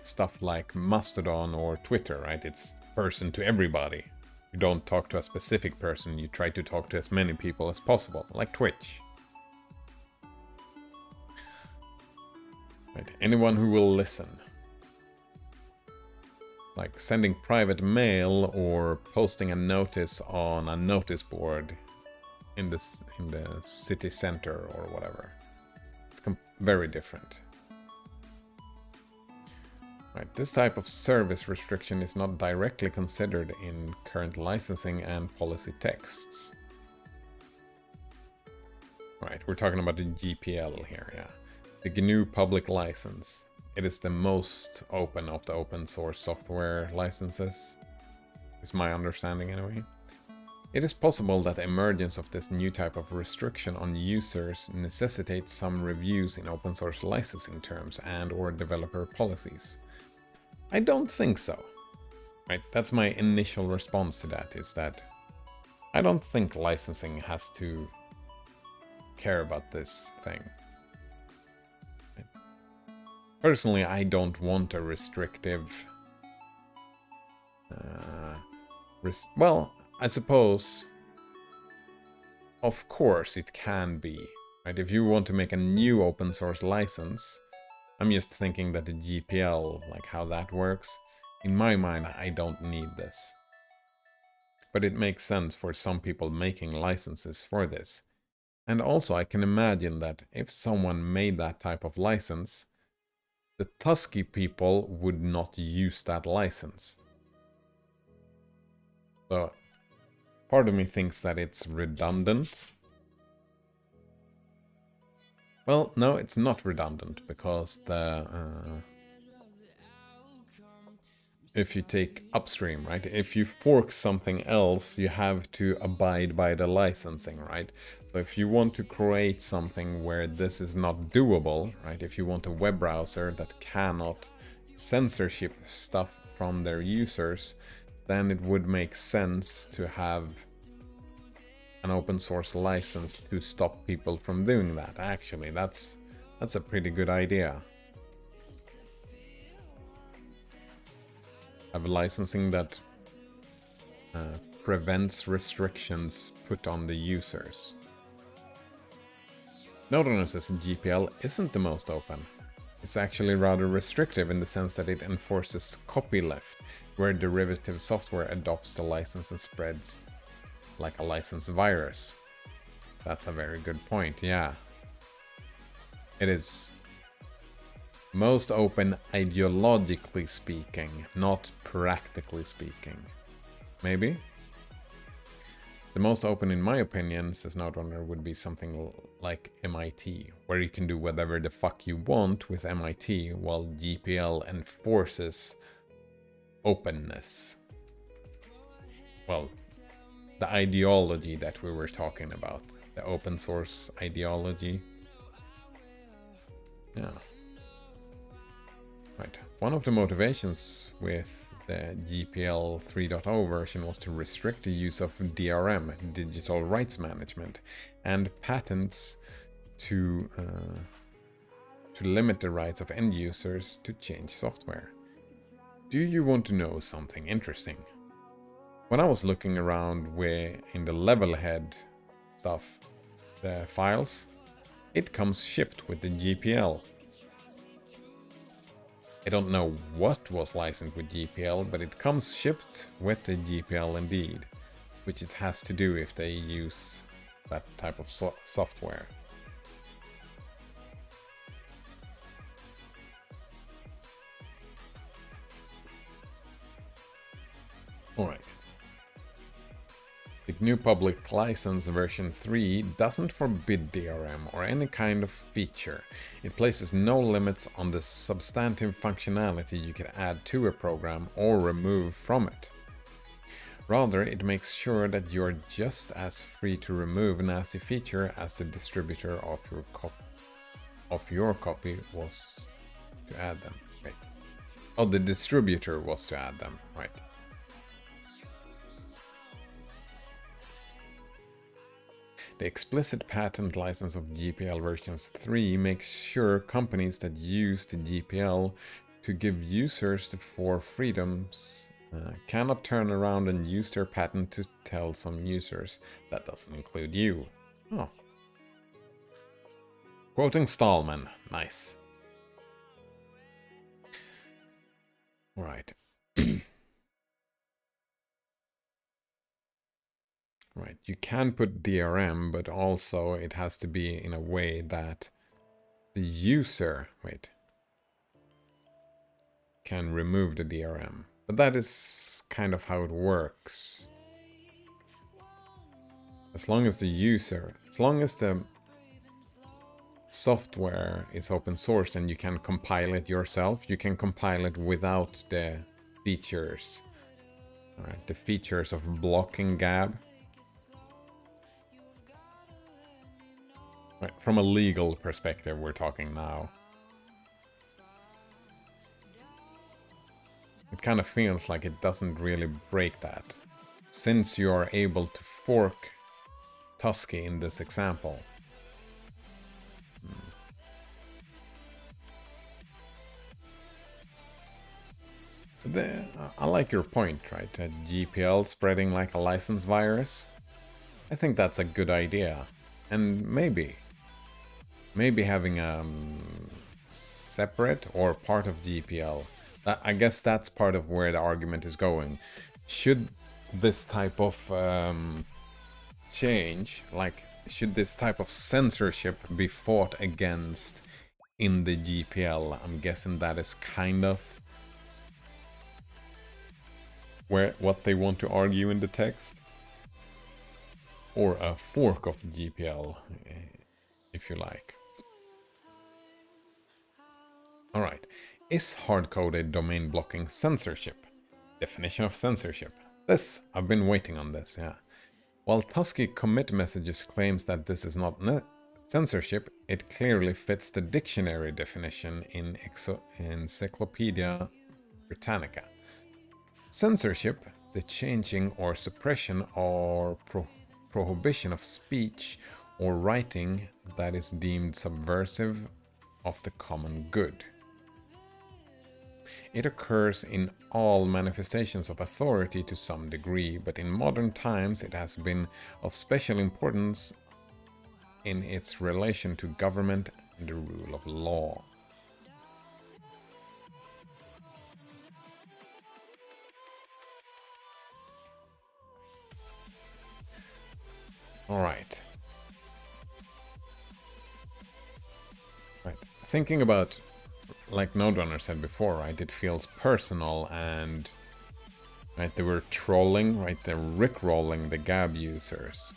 stuff like Mastodon or Twitter, right? It's person to everybody. You don't talk to a specific person, you try to talk to as many people as possible, like Twitch. Right, anyone who will listen. Like sending private mail or posting a notice on a notice board in the city center or whatever. It's very different. Right, this type of service restriction is not directly considered in current licensing and policy texts. Right, we're talking about the GPL here, yeah. The GNU public license. It is the most open of the open source software licenses, is my understanding anyway. It is possible that the emergence of this new type of restriction on users necessitates some reviews in open source licensing terms and/or developer policies. I don't think so. Right, that's my initial response to that, is that I don't think licensing has to care about this thing. Right. Personally, I don't want a restrictive... well, I suppose, of course it can be. Right? If you want to make a new open source license, I'm just thinking that the GPL, like how that works, in my mind, I don't need this. But it makes sense for some people making licenses for this. And also I can imagine that if someone made that type of license, the Tusky people would not use that license. So part of me thinks that it's redundant. Well, no, it's not redundant, because the if you take upstream, right? If you fork something else, you have to abide by the licensing, right? So if you want to create something where this is not doable, right? If you want a web browser that cannot censorship stuff from their users, then it would make sense to have an open source license to stop people from doing that. Actually, that's a pretty good idea. Have licensing that prevents restrictions put on the users. Node says GPL isn't the most open. It's actually rather restrictive in the sense that it enforces copyleft, where derivative software adopts the license and spreads like a license virus. That's a very good point, yeah. It is most open ideologically speaking, not practically speaking. Maybe? The most open, in my opinion, says Node would be something like MIT, where you can do whatever the fuck you want with MIT, while GPL enforces openness. Well, the ideology that we were talking about, the open source ideology. Yeah. Right. One of the motivations with the GPL 3.0 version was to restrict the use of DRM, digital rights management, and patents to limit the rights of end users to change software. Do you want to know something interesting? When I was looking around in the level head stuff, the files, it comes shipped with the GPL. I don't know what was licensed with GPL, but it comes shipped with the GPL indeed, which it has to do if they use that type of software. Alright. The GNU Public License version 3 doesn't forbid DRM or any kind of feature. It places no limits on the substantive functionality you can add to a program or remove from it. Rather, it makes sure that you're just as free to remove a nasty feature as the distributor of your copy was to add them. Wait. Oh, the distributor was to add them, right. The explicit patent license of GPL versions 3 makes sure companies that use the GPL to give users the 4 freedoms cannot turn around and use their patent to tell some users. That doesn't include you. Oh. Quoting Stallman. Nice. Alright. Right, you can put DRM, but also it has to be in a way that the user, can remove the DRM. But that is kind of how it works. As long as the software is open source and you can compile it yourself, you can compile it without the features. Alright, the features of blocking gab. Right, from a legal perspective, we're talking now. It kind of feels like it doesn't really break that, since you are able to fork Tusky in this example. I like your point, right? GPL spreading like a license virus. I think that's a good idea. And maybe having a separate or part of GPL. I guess that's part of where the argument is going. Should this type of change, should this type of censorship be fought against in the GPL? I'm guessing that is kind of what they want to argue in the text. Or a fork of GPL, if you like. Alright, is hard-coded domain blocking censorship? Definition of censorship. I've been waiting on this, yeah. While Tusky commit messages claims that this is not censorship, it clearly fits the dictionary definition in Encyclopedia Britannica. Censorship, the changing or suppression or prohibition of speech or writing that is deemed subversive of the common good. It occurs in all manifestations of authority to some degree, but in modern times it has been of special importance in its relation to government and the rule of law. All right. Right. Thinking about, like Node said before, right? It feels personal and, right? They were trolling, right? They're rickrolling the Gab users.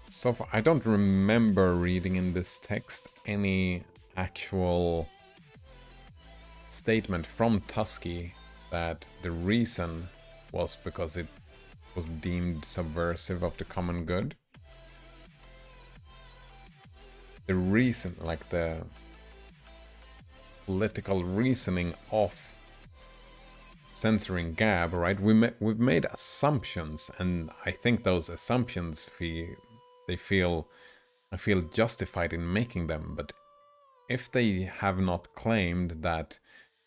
So far, I don't remember reading in this text any actual statement from Tusky that the reason was because it was deemed subversive of the common good. The reason, like the political reasoning of censoring Gab, right? We've made assumptions, and I think those assumptions I feel justified in making them. But if they have not claimed that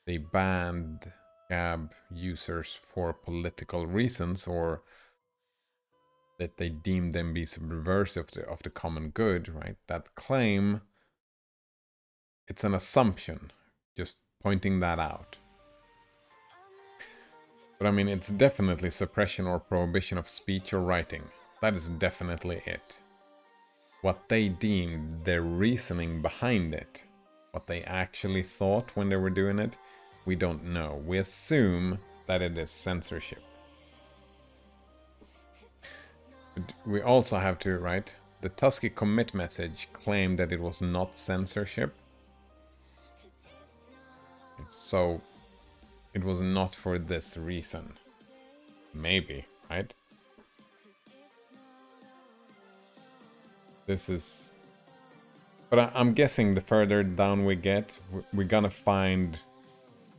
they banned Gab users for political reasons, or that they deemed them be subversive of the common good, right? That claim, it's an assumption, just pointing that out. But I mean, it's definitely suppression or prohibition of speech or writing. That is definitely it. What they deemed, their reasoning behind it, what they actually thought when they were doing it, we don't know. We assume that it is censorship. But we also have to, right? The Tusky commit message claimed that it was not censorship. So it was not for this reason. Maybe, right? This is... But I'm guessing the further down we get, we're gonna find...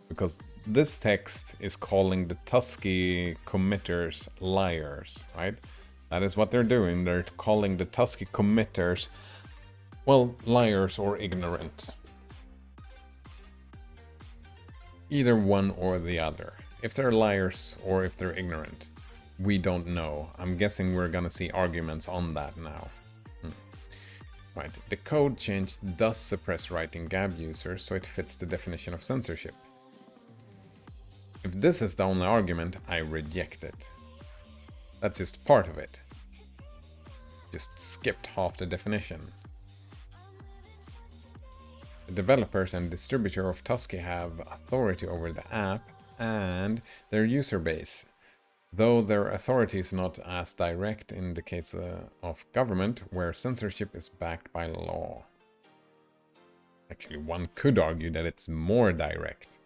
Because this text is calling the Tusky committers liars, right? That is what they're doing. They're calling the Tusky committers, well, liars or ignorant. Either one or the other. If they're liars or if they're ignorant, we don't know. I'm guessing we're gonna see arguments on that now. Right, the code change does suppress writing Gab users, so it fits the definition of censorship. If this is the only argument, I reject it. That's just part of it. Just skipped half the definition. The developers and distributor of Tusky have authority over the app and their user base, though their authority is not as direct in the case of government, where censorship is backed by law. Actually, one could argue that it's more direct,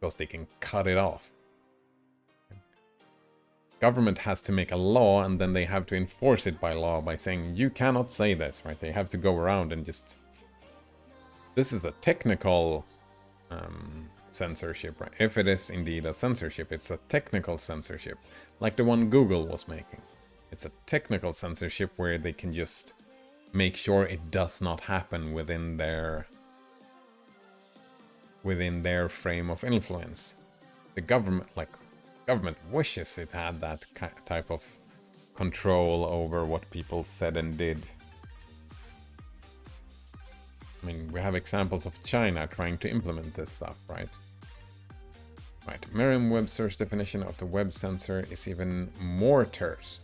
because they can cut it off. Government has to make a law, and then they have to enforce it by law by saying, you cannot say this, right? They have to go around and just... This is a technical censorship, right? If it is indeed a censorship, it's a technical censorship, like the one Google was making. It's a technical censorship where they can just make sure it does not happen within their frame of influence. The government, government wishes it had that type of control over what people said and did. I mean, we have examples of China trying to implement this stuff, right? Right, Merriam-Webster's definition of the web censor is even more terse.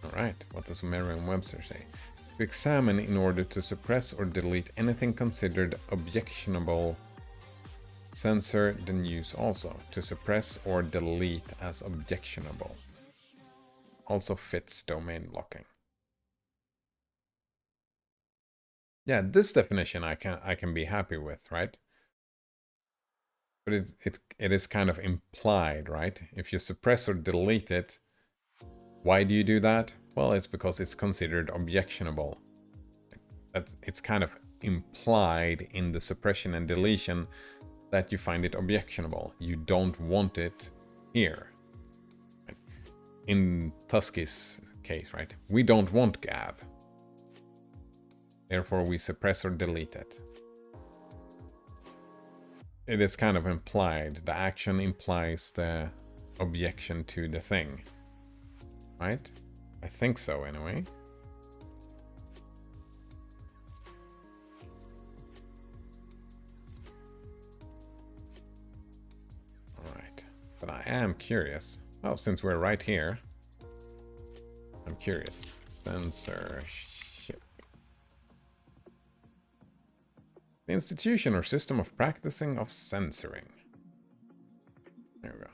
Alright, what does Merriam-Webster say? To examine in order to suppress or delete anything considered objectionable. Censor the news also. To suppress or delete as objectionable. Also fits domain blocking. Yeah, this definition I can be happy with, right? But it is kind of implied, right? If you suppress or delete it, why do you do that? Well, it's because it's considered objectionable. It's kind of implied in the suppression and deletion that you find it objectionable. You don't want it here. In Tusky's case, right? We don't want Gab. Therefore, we suppress or delete it. It is kind of implied. The action implies the objection to the thing. Right? I think so, anyway. but I am curious. Oh, since we're right here, I'm curious. Censorship. The institution or system of practicing of censoring. There we go.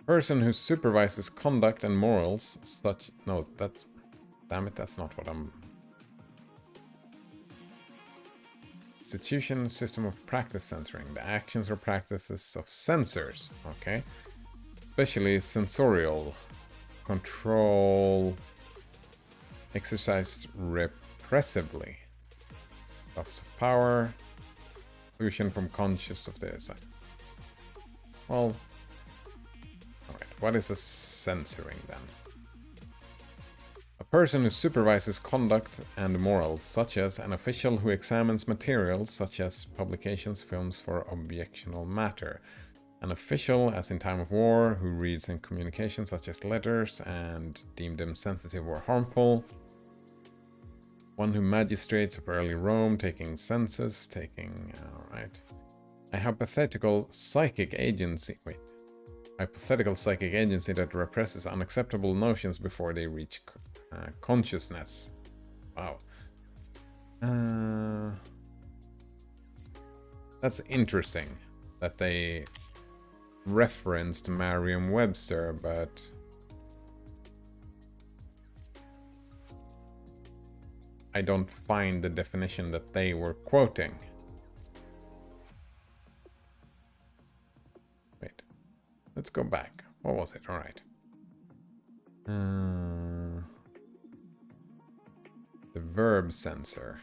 Person who supervises conduct and morals such... No, that's... Damn it, that's not what I'm... Institution, system of practice censoring. The actions or practices of censors. Okay. Especially sensorial. Control. Exercised repressively. Office of power. Exclusion from conscious of this. Well... Alright, what is a censoring then? A person who supervises conduct and morals, such as an official who examines materials such as publications, films for objectionable matter. An official, as in time of war, who reads in communications such as letters and deem them sensitive or harmful. One who magistrates of early Rome, taking census, alright. A hypothetical psychic agency, hypothetical psychic agency that represses unacceptable notions before they reach consciousness. Wow. That's interesting that they referenced Merriam-Webster, but I don't find the definition that they were quoting. Wait, let's go back. What was it? All right. The verb censor.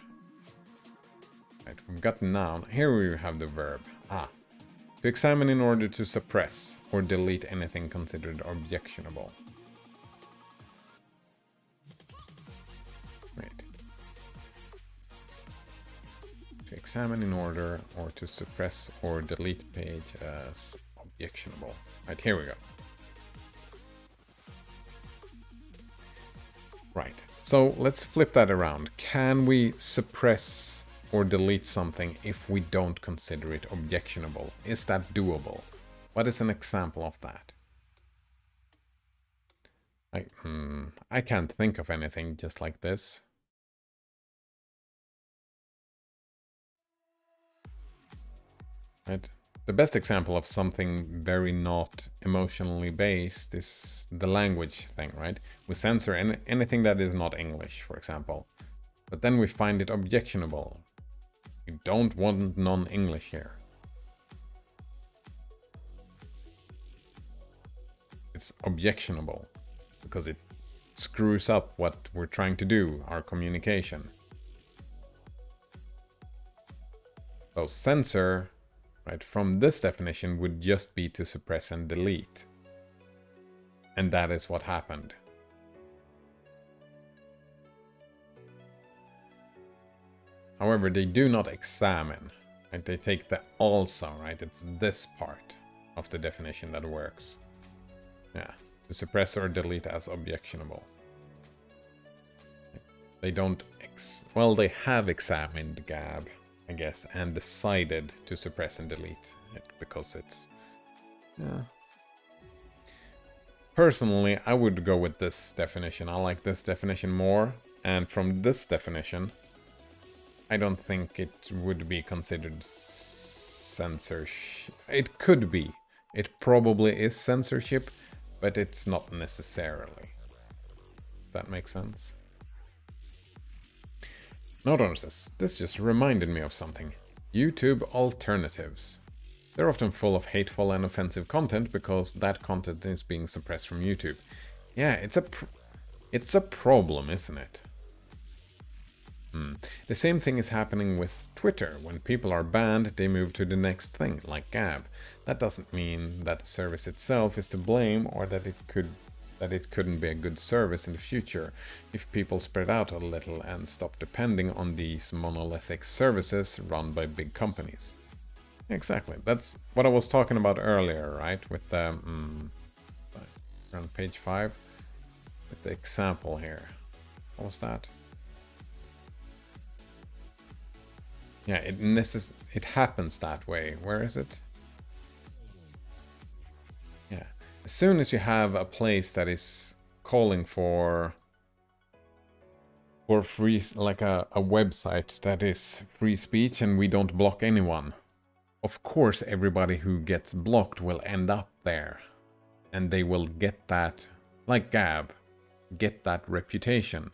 Right, we've got noun. Here we have the verb. To examine in order to suppress or delete anything considered objectionable. Right. To examine in order or to suppress or delete page as objectionable. Right, here we go. Right. So let's flip that around. Can we suppress or delete something if we don't consider it objectionable? Is that doable? What is an example of that? I can't think of anything just like this. Right? The best example of something very not emotionally based is the language thing, right? We censor anything that is not English, for example. But then we find it objectionable. We don't want non-English here. It's objectionable because it screws up what we're trying to do, our communication. So censor, right, from this definition would just be to suppress and delete. And that is what happened. However, they do not examine, right? They take the also, right? It's this part of the definition that works. Yeah, to suppress or delete as objectionable. They don't, well, they have examined Gab, I guess, and decided to suppress and delete it because it's, yeah. Personally, I would go with this definition. I like this definition more, and from this definition, I don't think it would be considered censorship. It could be. It probably is censorship, but it's not necessarily. That makes sense. Nodon says, this just reminded me of something. YouTube alternatives. They're often full of hateful and offensive content because that content is being suppressed from YouTube. Yeah, it's a problem, isn't it? The same thing is happening with Twitter. When people are banned, they move to the next thing, like Gab. That doesn't mean that the service itself is to blame or that it couldn't be a good service in the future if people spread out a little and stop depending on these monolithic services run by big companies. Exactly. That's what I was talking about earlier, right? With the on page 5 with the example here. What was that? Yeah, it happens that way. Where is it? as soon as you have a place that is calling for free, like a website that is free speech and we don't block anyone, of course everybody who gets blocked will end up there. And they will get that, like Gab, get that reputation.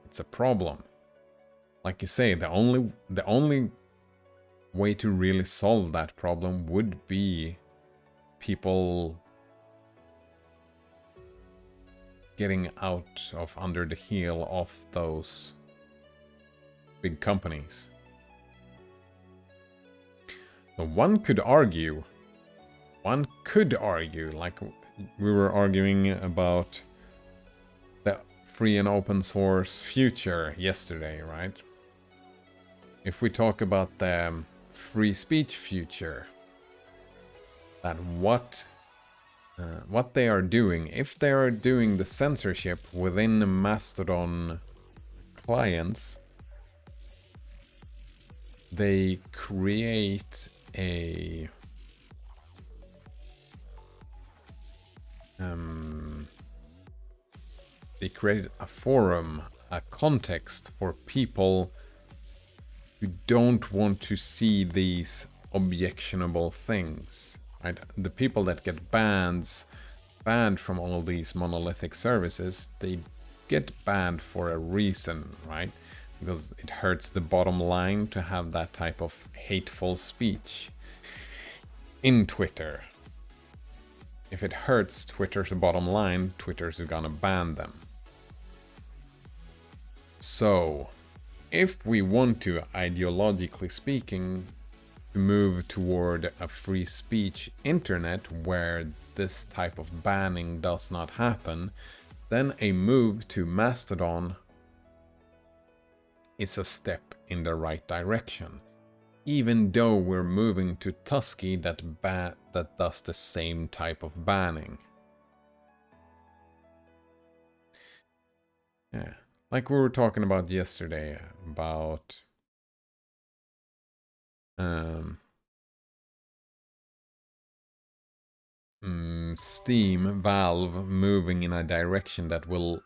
It's a problem. Like you say, the only way to really solve that problem would be people getting out of under the heel of those big companies. So one could argue, like we were arguing about the free and open source future yesterday, right? If we talk about the free speech future, that what they are doing, if they are doing the censorship within the Mastodon clients, they create a they created a forum, a context for people who don't want to see these objectionable things, right? The people that get banned from all these monolithic services, they get banned for a reason, right? Because it hurts the bottom line to have that type of hateful speech in Twitter. If it hurts Twitter's bottom line, Twitter's gonna ban them. So, if we want to, ideologically speaking, move toward a free speech internet where this type of banning does not happen, then a move to Mastodon is a step in the right direction. Even though we're moving to Tusky that does the same type of banning. Yeah, like we were talking about yesterday, about Steam, Valve moving in a direction that will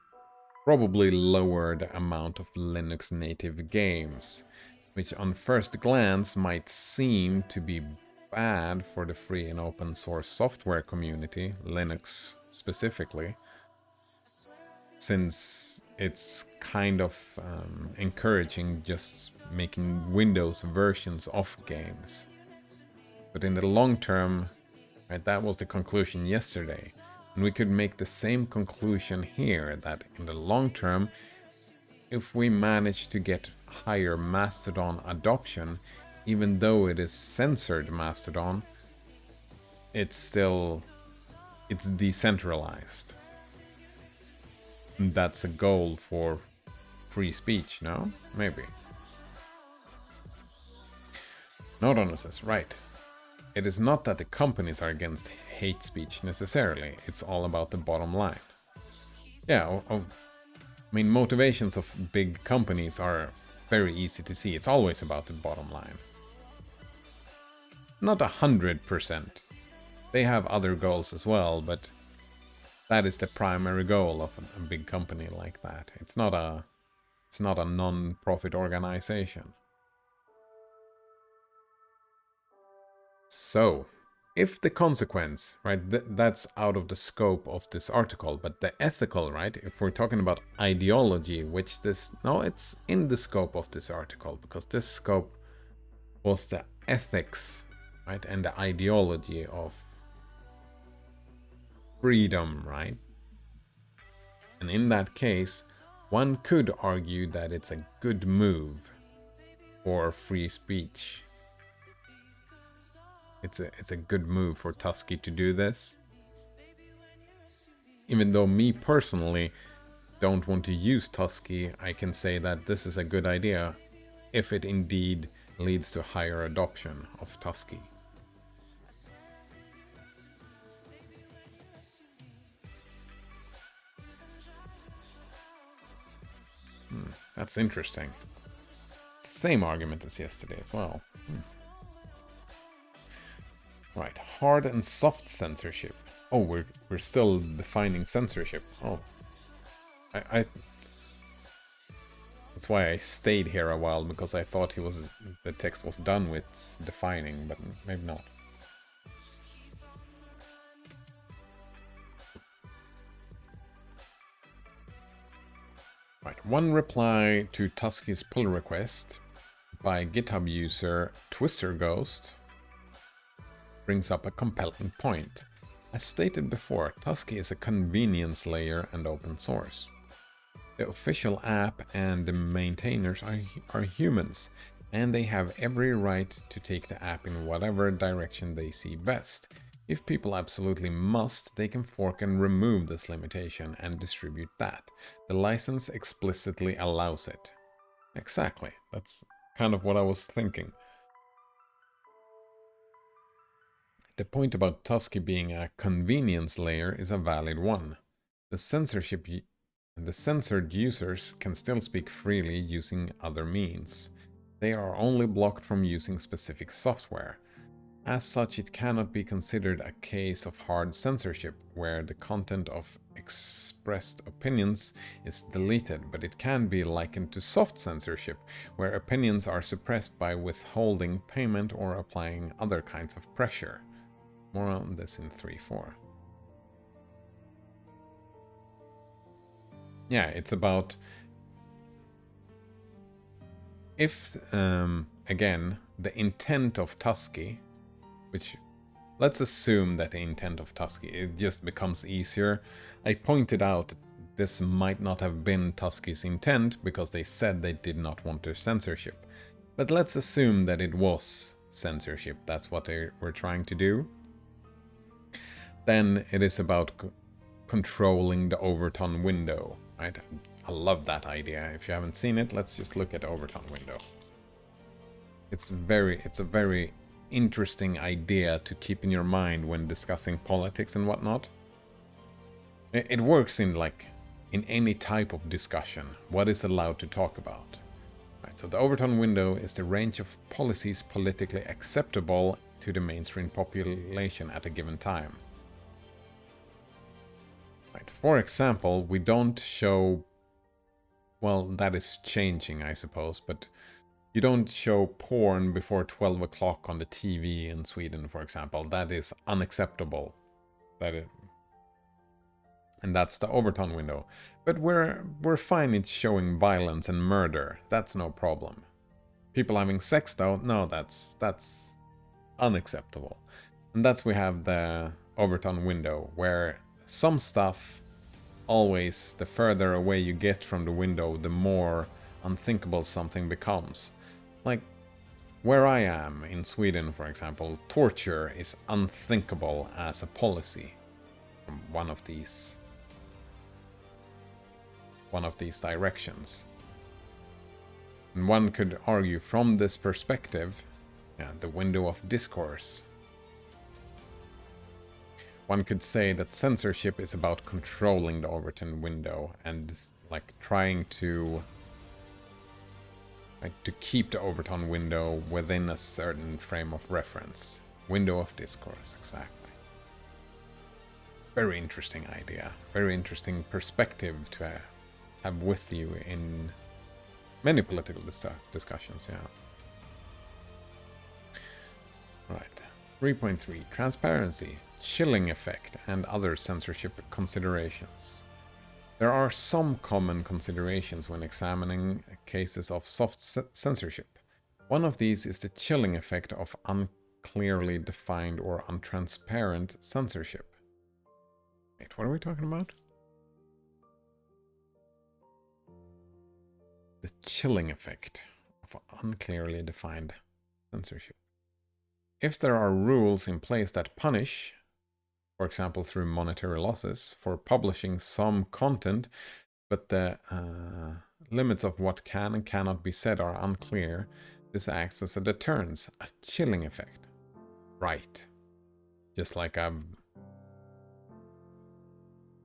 probably lower the amount of Linux native games, which on first glance might seem to be bad for the free and open source software community, Linux specifically, since it's kind of encouraging just making Windows versions of games. But in the long term, right, that was the conclusion yesterday. And we could make the same conclusion here, that in the long term, if we manage to get higher Mastodon adoption, even though it is censored Mastodon, it's decentralized. And that's a goal for free speech, no? Maybe. Nodono says, right. It is not that the companies are against hate speech necessarily, it's all about the bottom line. Yeah, I mean, motivations of big companies are very easy to see. It's always about the bottom line. Not 100%. They have other goals as well, but that is the primary goal of a big company like that. It's not a non-profit organization. So, if the consequence, right, that's out of the scope of this article, but the ethical, right, if we're talking about ideology, it's in the scope of this article, because this scope was the ethics, right, and the ideology of freedom, right? And in that case, one could argue that it's a good move for free speech. It's a good move for Tusky to do this. Even though me personally don't want to use Tusky, I can say that this is a good idea if it indeed leads to higher adoption of Tusky. That's interesting. Same argument as yesterday as well. Right, hard and soft censorship. Oh, we're still defining censorship. Oh. I That's why I stayed here a while, because I thought the text was done with defining, but maybe not. Right, one reply to Tusky's pull request by GitHub user TwisterGhost brings up a compelling point. As stated before, Tusky is a convenience layer and open source. The official app and the maintainers are humans, and they have every right to take the app in whatever direction they see best. If people absolutely must, they can fork and remove this limitation and distribute that. The license explicitly allows it. Exactly, that's kind of what I was thinking. The point about Tusky being a convenience layer is a valid one. The censored users can still speak freely using other means. They are only blocked from using specific software. As such, it cannot be considered a case of hard censorship, where the content of expressed opinions is deleted, but it can be likened to soft censorship, where opinions are suppressed by withholding payment or applying other kinds of pressure. More on this in 3.4. Yeah, it's about if, again, the intent of Tusky, which, let's assume that the intent of Tusky, it just becomes easier. I pointed out this might not have been Tusky's intent because they said they did not want their censorship. But let's assume that it was censorship, that's what they were trying to do. Then it is about controlling the Overton window, right? I love that idea. If you haven't seen it, let's just look at the Overton window. It's a very interesting idea to keep in your mind when discussing politics and whatnot. It works in any type of discussion. What is allowed to talk about? Right, so the Overton window is the range of policies politically acceptable to the mainstream population at a given time. Right, for example, we don't show, well, that is changing, I suppose, but you don't show porn before 12 o'clock on the TV in Sweden, for example. That is unacceptable. And that's the Overton window. But we're fine in showing violence and murder. That's no problem. People having sex, though, no, that's unacceptable. And that's we have the Overton window, where some stuff, always the further away you get from the window, the more unthinkable something becomes. Like, where I am in Sweden, for example, torture is unthinkable as a policy from one of these directions. And one could argue from this perspective, the window of discourse. One could say that censorship is about controlling the Overton window and trying to keep the Overton window within a certain frame of reference. Window of discourse, exactly. Very interesting idea. Very interesting perspective to have with you in many political discussions, yeah. Right. 3.3. Transparency, chilling effect, and other censorship considerations. There are some common considerations when examining cases of soft censorship. One of these is the chilling effect of unclearly defined or untransparent censorship. Wait, what are we talking about? The chilling effect of unclearly defined censorship. If there are rules in place that punish, for example through monetary losses, for publishing some content, but the limits of what can and cannot be said are unclear, this acts as a deterrence, a chilling effect. Right. Just like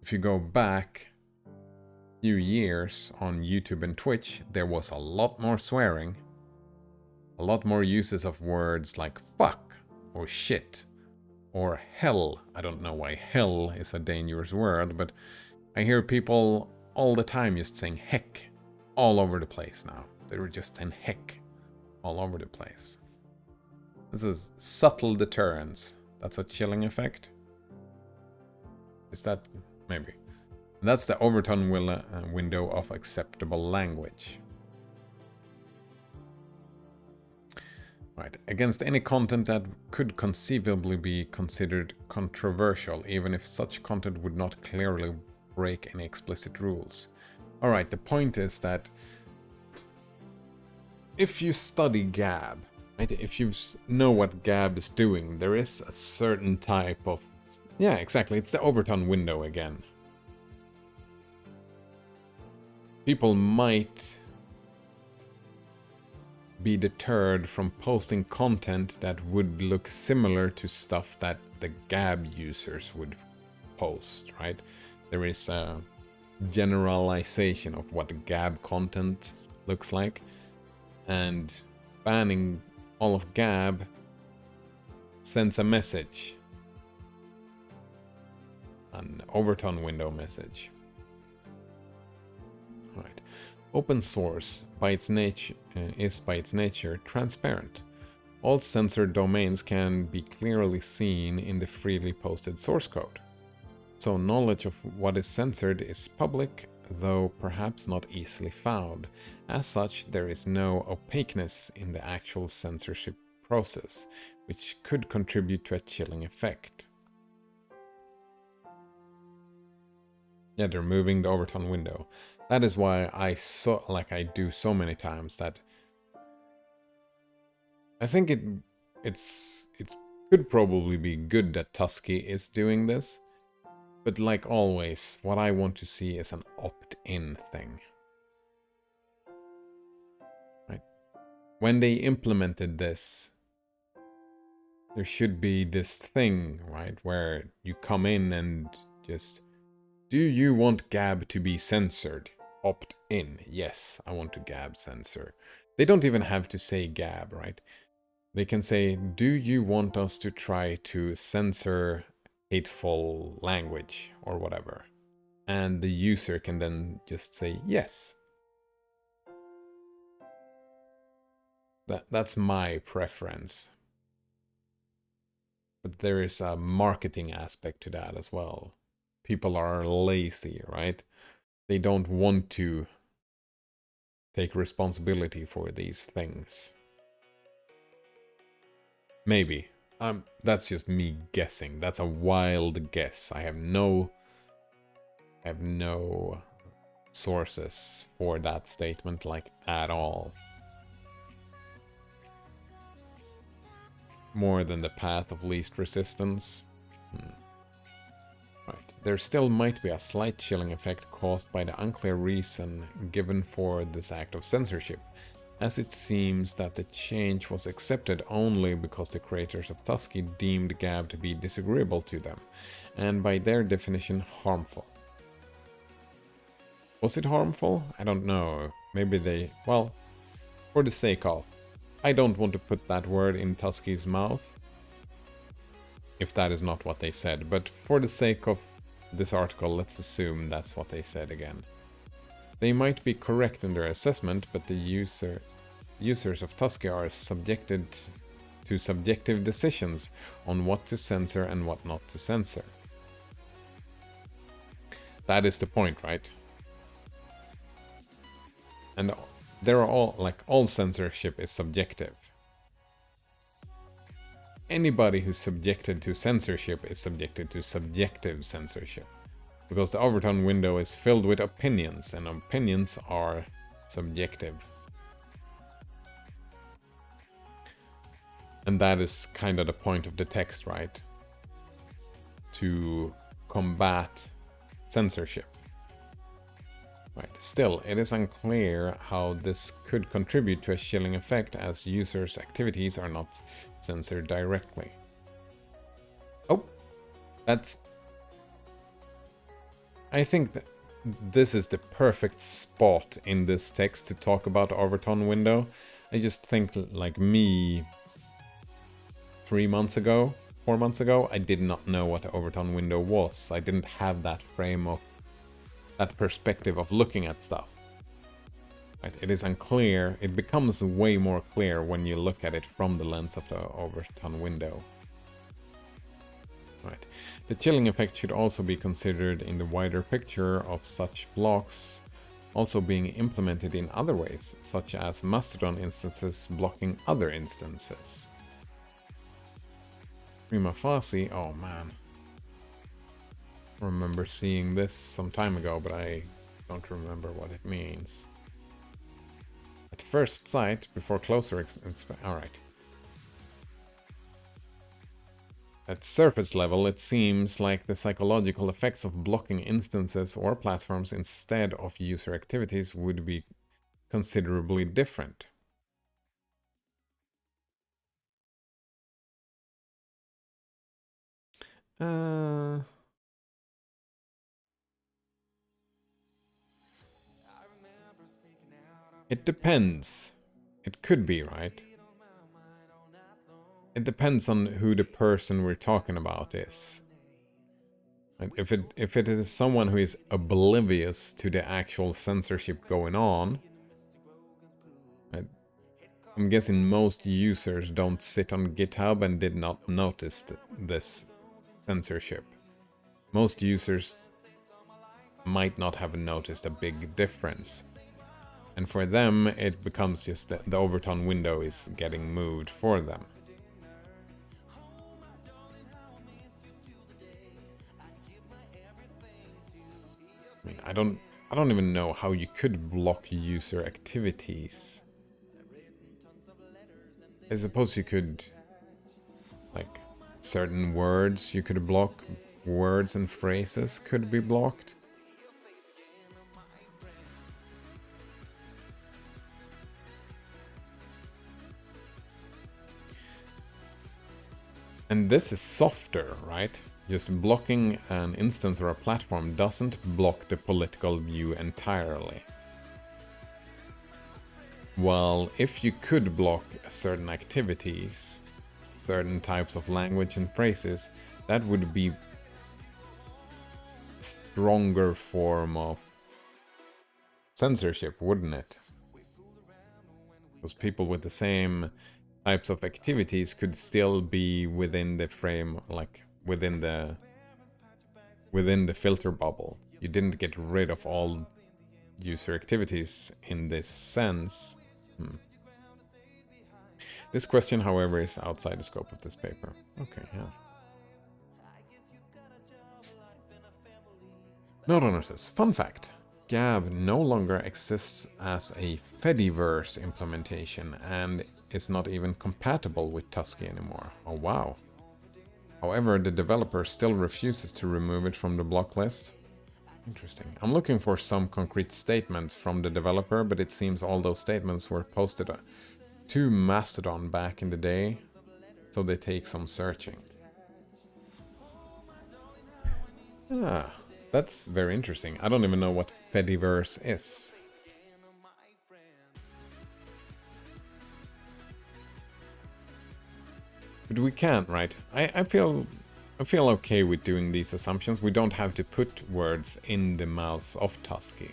if you go back a few years on YouTube and Twitch, there was a lot more swearing, a lot more uses of words like fuck or shit or hell. I don't know why hell is a dangerous word, but I hear people all the time just saying heck all over the place now. They're just saying heck all over the place. This is subtle deterrence. That's a chilling effect. Is that? Maybe. That's the overtone window of acceptable language. Right. Against any content that could conceivably be considered controversial, even if such content would not clearly break any explicit rules. Alright, the point is that if you study Gab, right, if you know what Gab is doing, there is a certain type of... Yeah, exactly, it's the overtone window again. People might be deterred from posting content that would look similar to stuff that the Gab users would post, right? There is a generalization of what Gab content looks like, and banning all of Gab sends a message, an overtone window message. Right. Open source by its is by its nature transparent. All censored domains can be clearly seen in the freely posted source code. So knowledge of what is censored is public, though perhaps not easily found. As such, there is no opaqueness in the actual censorship process, which could contribute to a chilling effect. Yeah, they're moving the overtone window. That is why I do so many times that I think it could probably be good that Tusky is doing this, but like always, what I want to see is an opt-in thing. Right? When they implemented this, there should be this thing, right, where you come in and just, do you want Gab to be censored? Opt in. Yes, I want to Gab censor. They don't even have to say Gab, right? They can say, do you want us to try to censor hateful language or whatever? And the user can then just say yes. That's my preference. But there is a marketing aspect to that as well. People are lazy, right? They don't want to take responsibility for these things. Maybe. That's just me guessing. That's a wild guess. I have no sources for that statement, like, at all. More than the path of least resistance. Right. There still might be a slight chilling effect caused by the unclear reason given for this act of censorship, as it seems that the change was accepted only because the creators of Tusky deemed Gab to be disagreeable to them, and by their definition harmful. Was it harmful? I don't know. Maybe they... well, for the sake of... I don't want to put that word in Tusky's mouth, if that is not what they said, but for the sake of this article, let's assume that's what they said again. They might be correct in their assessment, but the users of Tusky are subjected to subjective decisions on what to censor and what not to censor. That is the point, right? And there are all censorship is subjective. Anybody who's subjected to censorship is subjected to subjective censorship. Because the overtone window is filled with opinions, and opinions are subjective. And that is kind of the point of the text, right? To combat censorship. Right. Still, it is unclear how this could contribute to a chilling effect, as users' activities are not censored directly. Oh, that's... I think that this is the perfect spot in this text to talk about overtone window. I just think, like me, 3 months ago, 4 months ago, I did not know what the overtone window was. I didn't have that frame of, that perspective of looking at stuff. Right? It is unclear. It becomes way more clear when you look at it from the lens of the overtone window. Right. The chilling effect should also be considered in the wider picture of such blocks also being implemented in other ways, such as Mastodon instances blocking other instances. Prima facie, oh man. I remember seeing this some time ago, but I don't remember what it means. At first sight, before closer inspection, alright. At surface level, it seems like the psychological effects of blocking instances or platforms instead of user activities would be considerably different. It depends. It could be, right? It depends on who the person we're talking about is. And if it is someone who is oblivious to the actual censorship going on, right, I'm guessing most users don't sit on GitHub and did not notice this censorship. Most users might not have noticed a big difference. And for them, it becomes just that the overtone window is getting moved for them. I mean, I don't even know how you could block user activities. I suppose you could, like, certain words you could block, words and phrases could be blocked. And this is softer, right? Just blocking an instance or a platform doesn't block the political view entirely. Well, if you could block certain activities, certain types of language and phrases, that would be a stronger form of censorship, wouldn't it? Because people with the same types of activities could still be within the frame, like within the filter bubble. You didn't get rid of all user activities in this sense. This question, however, is outside the scope of this paper. Okay, yeah. Note says, fun fact, Gab no longer exists as a Fediverse implementation and is not even compatible with Tusky anymore. Oh wow. However, the developer still refuses to remove it from the block list. Interesting. I'm looking for some concrete statements from the developer, but it seems all those statements were posted to Mastodon back in the day, so they take some searching. Ah, that's very interesting. I don't even know what Fediverse is. But we can, right? I feel okay with doing these assumptions. We don't have to put words in the mouths of Tusky.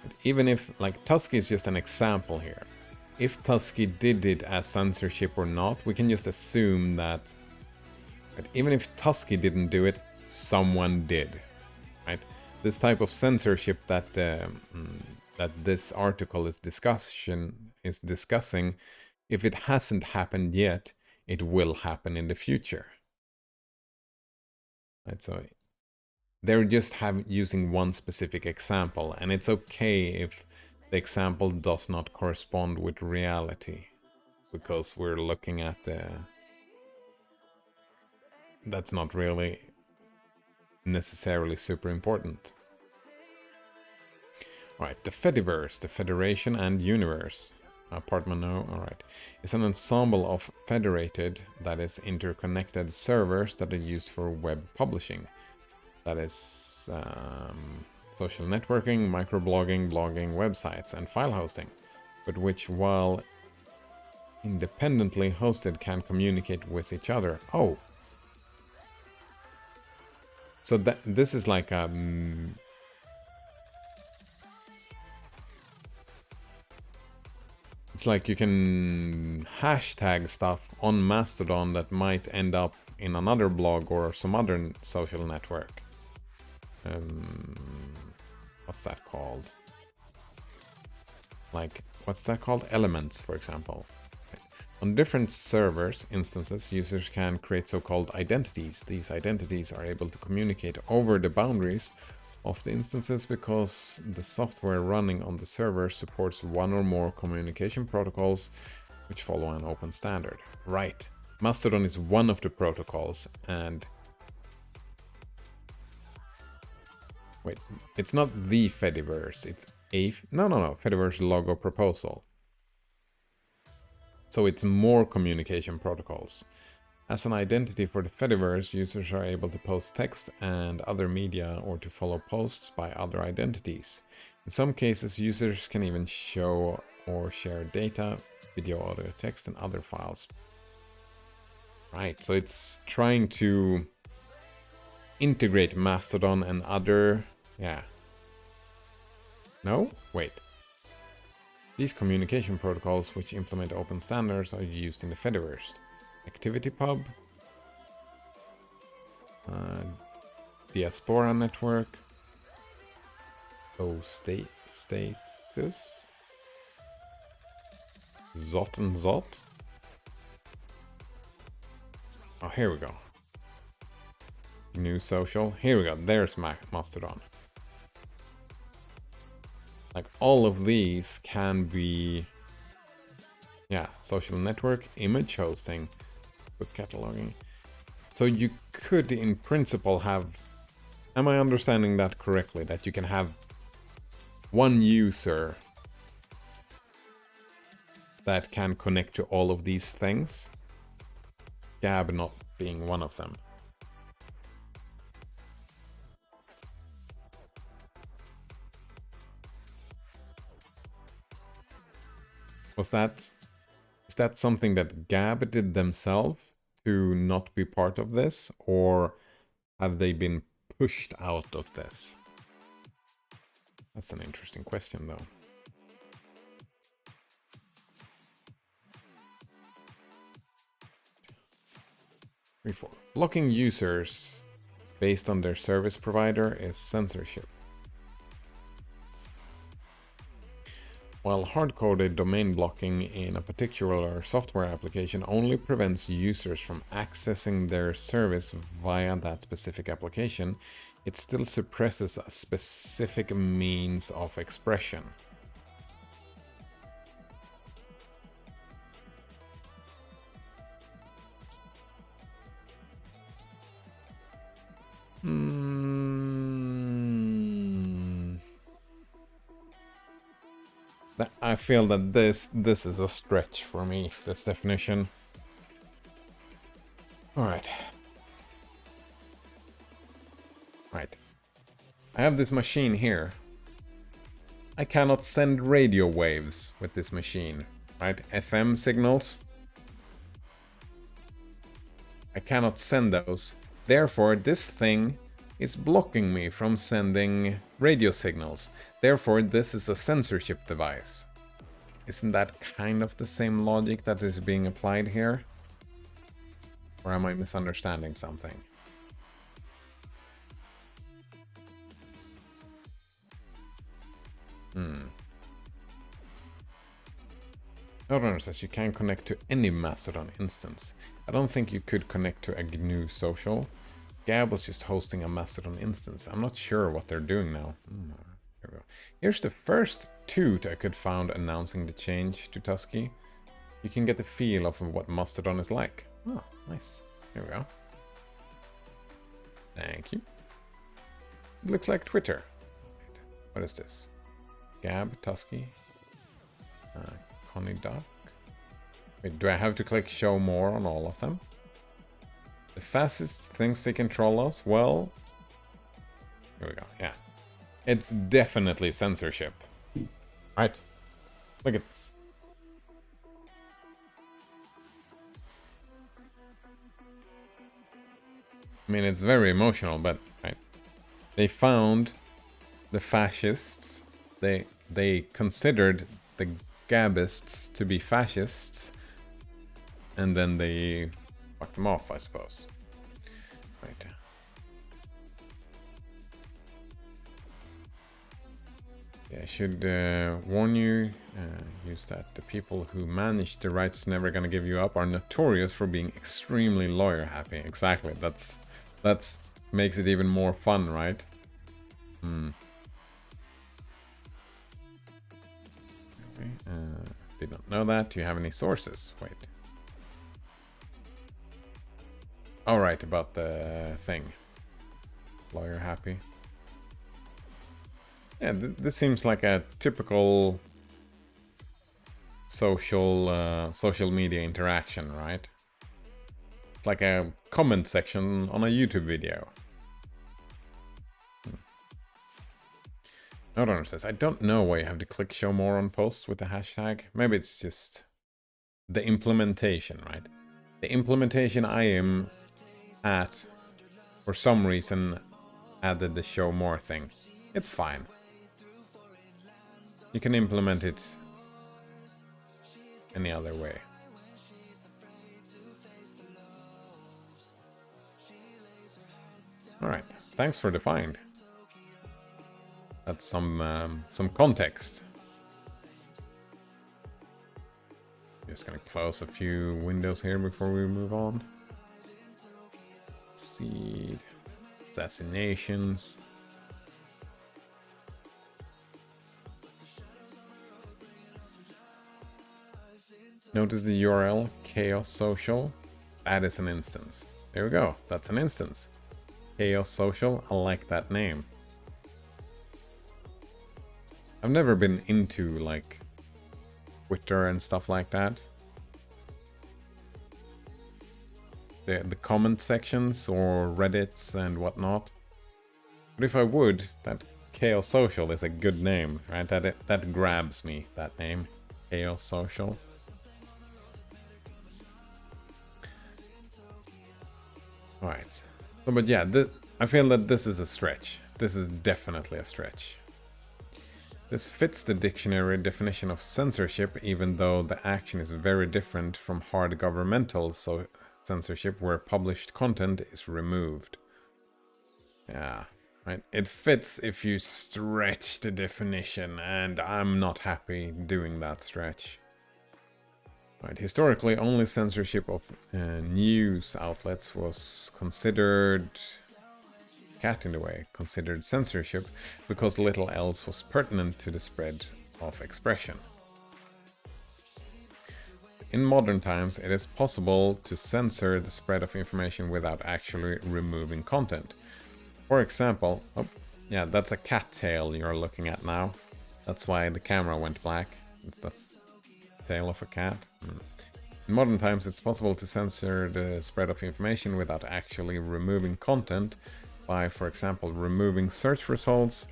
But even if, like, Tusky is just an example here. If Tusky did it as censorship or not, we can just assume that even if Tusky didn't do it, someone did, right? This type of censorship that that this article is discussing, if it hasn't happened yet, it will happen in the future. Right, so they're just using one specific example, and it's okay if the example does not correspond with reality, because we're looking at that's not really necessarily super important. Alright, the Fediverse, the Federation and Universe. Apartment no, alright. It's an ensemble of federated, that is interconnected servers that are used for web publishing. That is social networking, microblogging, blogging, websites, and file hosting. But which, while independently hosted can communicate with each other. Oh. So this is like a... it's like you can hashtag stuff on Mastodon that might end up in another blog or some other social network. What's that called? Like, what's that called? Elements, for example. On different servers, instances, users can create so-called identities. These identities are able to communicate over the boundaries of the instances because the software running on the server supports one or more communication protocols which follow an open standard. Right. Mastodon is one of the protocols, and... wait, it's not the Fediverse, it's a... No, Fediverse logo proposal. So it's more communication protocols. As an identity for the Fediverse, users are able to post text and other media or to follow posts by other identities. In some cases, users can even show or share data, video, audio, text, and other files. Right, so it's trying to integrate Mastodon and other... yeah. No? Wait. These communication protocols which implement open standards are used in the Fediverse. ActivityPub, Diaspora Network, Status, Zot and Zot. Oh, here we go. New Social. Here we go. There's Mastodon. Like, all of these can be... yeah, social network, image hosting, book cataloging. So you could, in principle, have... am I understanding that correctly? That you can have one user that can connect to all of these things? Gab not being one of them. Is that something that Gab did themselves to not be part of this, or have they been pushed out of this? That's an interesting question, though. Blocking users based on their service provider is censorship. While hard-coded domain blocking in a particular software application only prevents users from accessing their service via that specific application, it still suppresses a specific means of expression. I feel that this is a stretch for me, this definition. Alright. Right. I have this machine here. I cannot send radio waves with this machine, right? FM signals. I cannot send those. Therefore, this thing is blocking me from sending radio signals. Therefore, this is a censorship device. Isn't that kind of the same logic that is being applied here? Or am I misunderstanding something? Nodrunner says you can connect to any Mastodon instance. I don't think you could connect to a GNU Social. Gab was just hosting a Mastodon instance. I'm not sure what they're doing now. Here we go. Here's the first tweet I could find announcing the change to Tusky. You can get the feel of what Mastodon is like. Oh, nice. Here we go. Thank you. It looks like Twitter. What is this? Gab, Tusky, Connie Duck. Wait, do I have to click show more on all of them? The fastest things they can troll us? Well, here we go, yeah. It's definitely censorship. Right? Look at this. I mean, it's very emotional, but right, they found the fascists. They considered the Gabists to be fascists, and then they fucked them off, I suppose. Right. Yeah, I should warn you, use that. The people who manage the rights Never Gonna Give You Up are notorious for being extremely lawyer happy. Exactly. That's makes it even more fun, right? Okay, did not know that. Do you have any sources? Wait. All right, about the thing. Lawyer happy. Yeah, this seems like a typical social media interaction, right? It's like a comment section on a YouTube video. Note says, I don't know why you have to click show more on posts with the hashtag. Maybe it's just the implementation, right? The implementation I am at, for some reason, added the show more thing. It's fine. You can implement it any other way. Alright, thanks for the find. That's some context. Just gonna close a few windows here before we move on. Seed. Assassinations. Notice the URL Chaos Social. That is an instance. There we go. That's an instance. Chaos Social. I like that name. I've never been into like Twitter and stuff like that. The comment sections or Reddits and whatnot. But if I would, that Chaos Social is a good name, right? That grabs me, that name. Chaos Social. Alright. So, but yeah, I feel that this is a stretch. This is definitely a stretch. This fits the dictionary definition of censorship, even though the action is very different from hard governmental censorship, where published content is removed. Yeah, right. It fits if you stretch the definition, and I'm not happy doing that stretch. Right. Historically, only censorship of news outlets was considered... cat in the way, considered censorship because little else was pertinent to the spread of expression. In modern times, it is possible to censor the spread of information without actually removing content. For example, oh, yeah, that's a cat tail you're looking at now. That's why the camera went black. That's the tail of a cat. In modern times, it's possible to censor the spread of information without actually removing content, by, for example, removing search results,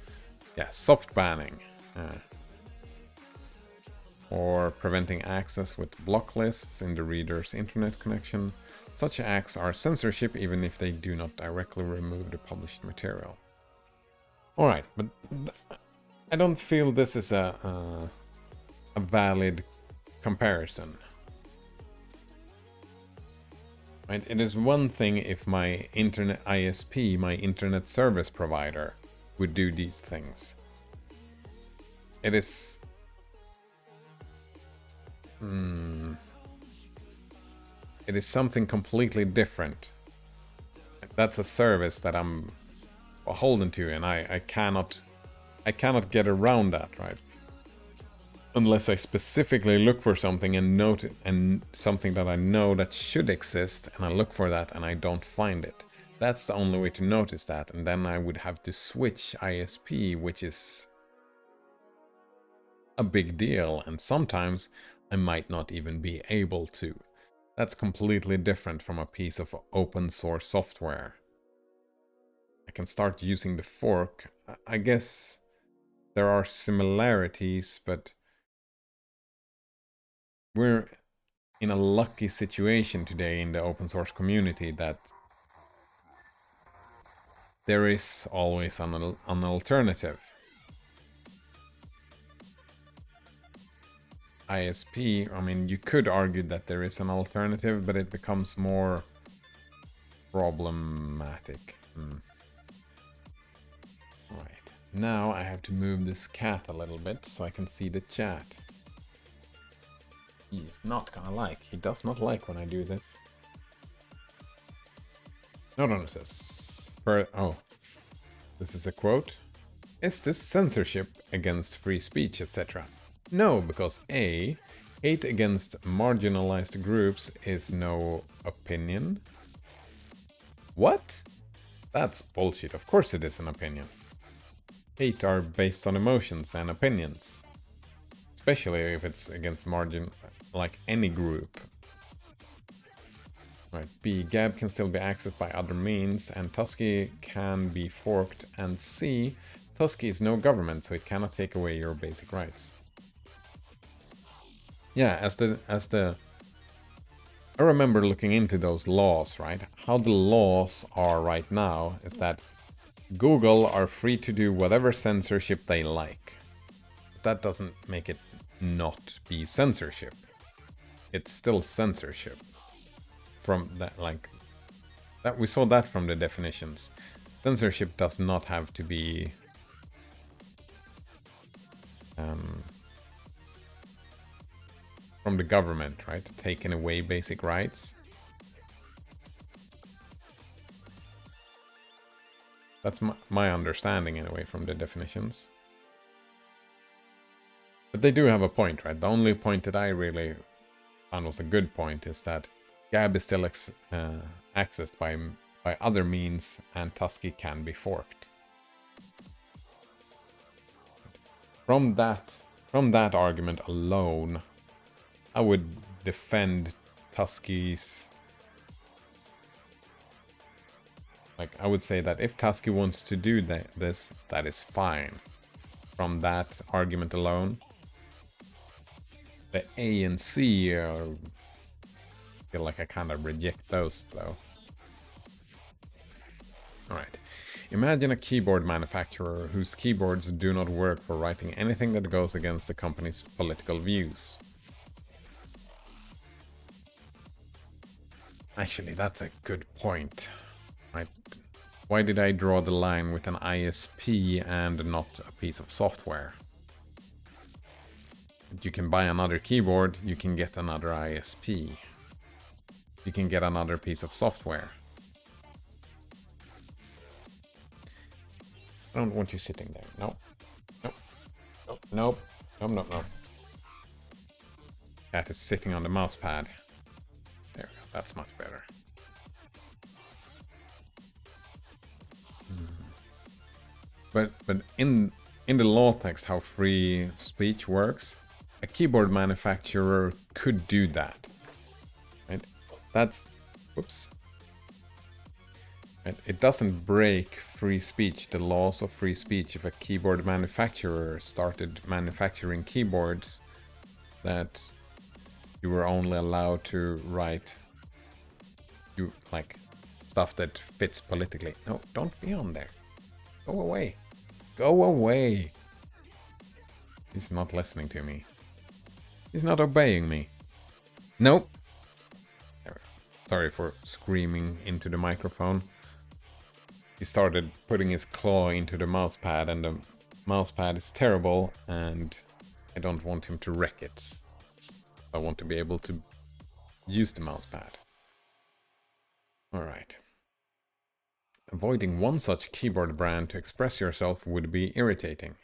yeah, soft banning, or preventing access with block lists in the reader's internet connection. Such acts are censorship even if they do not directly remove the published material. Alright, but I don't feel this is a valid comparison. Right? It is one thing if my internet ISP, my internet service provider, would do these things. It is... it is something completely different. That's a service that I'm beholden to, and I cannot get around that, right? Unless I specifically look for something and note it, and something that I know that should exist, and I look for that and I don't find it. That's the only way to notice that, and then I would have to switch ISP, which is a big deal, and sometimes I might not even be able to. That's completely different from a piece of open source software. I can start using the fork. I guess there are similarities, but in a lucky situation today in the open source community that there is always an alternative. ISP, I mean, you could argue that there is an alternative, but it becomes more problematic. Right. Now I have to move this cat a little bit so I can see the chat. He's not gonna like. He does not like when I do this. No, it says... Oh. This is a quote. Is this censorship against free speech, etc.? No, because A. Hate against marginalized groups is no opinion. What? That's bullshit. Of course it is an opinion. Hate are based on emotions and opinions. Especially if it's against like any group. Right, B. Gab can still be accessed by other means, and Tusky can be forked, and C. Tusky is no government, so it cannot take away your basic rights. Yeah, I remember looking into those laws, right? How the laws are right now is that Google are free to do whatever censorship they like. But that doesn't make it not be censorship. It's still censorship. From that, like, that we saw that from the definitions. Censorship does not have to be from the government, right? Taking away basic rights. That's my understanding anyway from the definitions. But they do have a point, right? The only point that I really found was a good point is that Gab is still accessed by other means, and Tusky can be forked. From that argument alone, I would defend Tusky's... Like, I would say that if Tusky wants to do this, that is fine. From that argument alone. The A and C are... I feel like I kind of reject those, though. Alright. Imagine a keyboard manufacturer whose keyboards do not work for writing anything that goes against the company's political views. Actually, that's a good point. Right? Why did I draw the line with an ISP and not a piece of software? You can buy another keyboard, you can get another ISP. You can get another piece of software. I don't want you sitting there. No. Nope. Nope. Nope. Nope. Nope. Nope. Cat is sitting on the mouse pad. There we go. That's much better. But in the law text, how free speech works, a keyboard manufacturer could do that. Right? That's... Whoops. Right? It doesn't break free speech, the laws of free speech, if a keyboard manufacturer started manufacturing keyboards that you were only allowed to write like stuff that fits politically. No, don't be on there. Go away. Go away. He's not listening to me. He's not obeying me. Nope. Sorry for screaming into the microphone. He started putting his claw into the mousepad, and the mousepad is terrible, and I don't want him to wreck it. I want to be able to use the mousepad. Alright. Avoiding one such keyboard brand to express yourself would be irritating.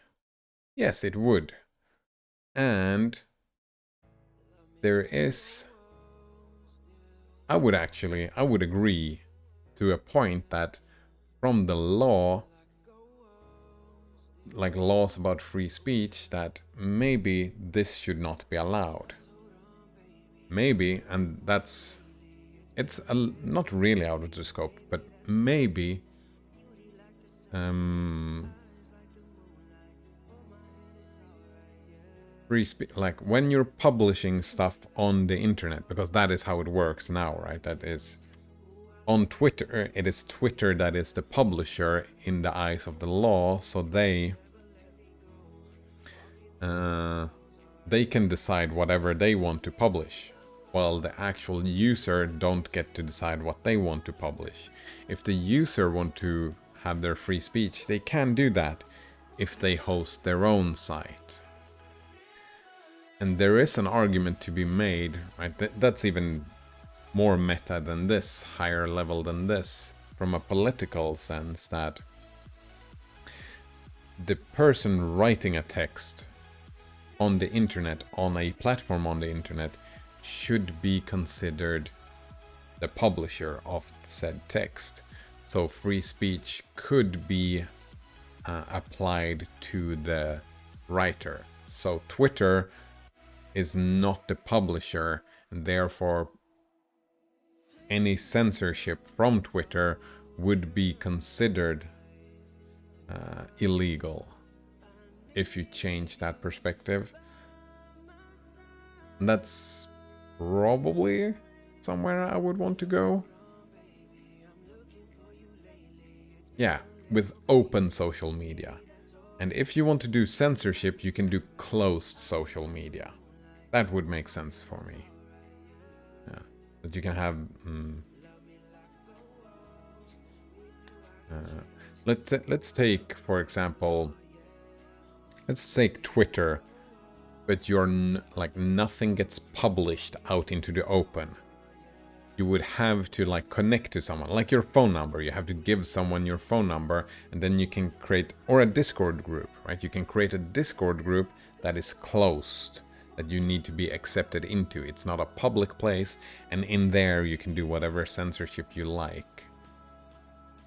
Yes, it would. And there is... I would agree to a point that from the law, like laws about free speech, that maybe this should not be allowed. Maybe, and that's... It's not really out of the scope, but maybe... free speech, like when you're publishing stuff on the internet, because that is how it works now, right? That is on Twitter. It is Twitter that is the publisher in the eyes of the law, so they can decide whatever they want to publish, while the actual user don't get to decide what they want to publish. If the user want to have their free speech, they can do that if they host their own site. And there is an argument to be made, right? That's even more meta than this, higher level than this, from a political sense, that the person writing a text on the internet, on a platform on the internet, should be considered the publisher of said text. So free speech could be applied to the writer. So Twitter is not the publisher, and therefore any censorship from Twitter would be considered illegal if you change that perspective. And that's probably somewhere I would want to go. Yeah, with open social media. And if you want to do censorship, you can do closed social media. That would make sense for me. Yeah, that you can have. Let's take, for example, let's take Twitter, but like nothing gets published out into the open. You would have to like connect to someone, like your phone number. You have to give someone your phone number, and then you can create, or a Discord group, right? You can create a Discord group that is closed, that you need to be accepted into. It's not a public place, and in there you can do whatever censorship you like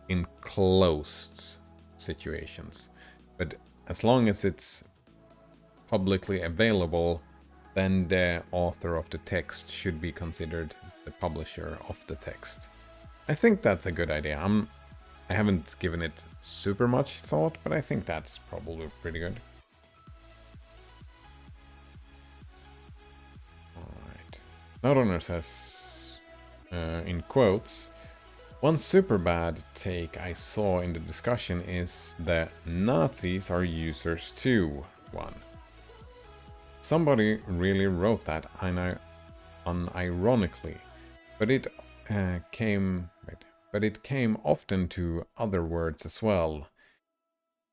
in closed situations. But as long as it's publicly available, then the author of the text should be considered the publisher of the text. I think that's a good idea. I haven't given it super much thought, but I think that's probably pretty good. Alright. Notoner says, in quotes, one super bad take I saw in the discussion is that Nazis are users too. One. Somebody really wrote that unironically, but it came often to other words as well.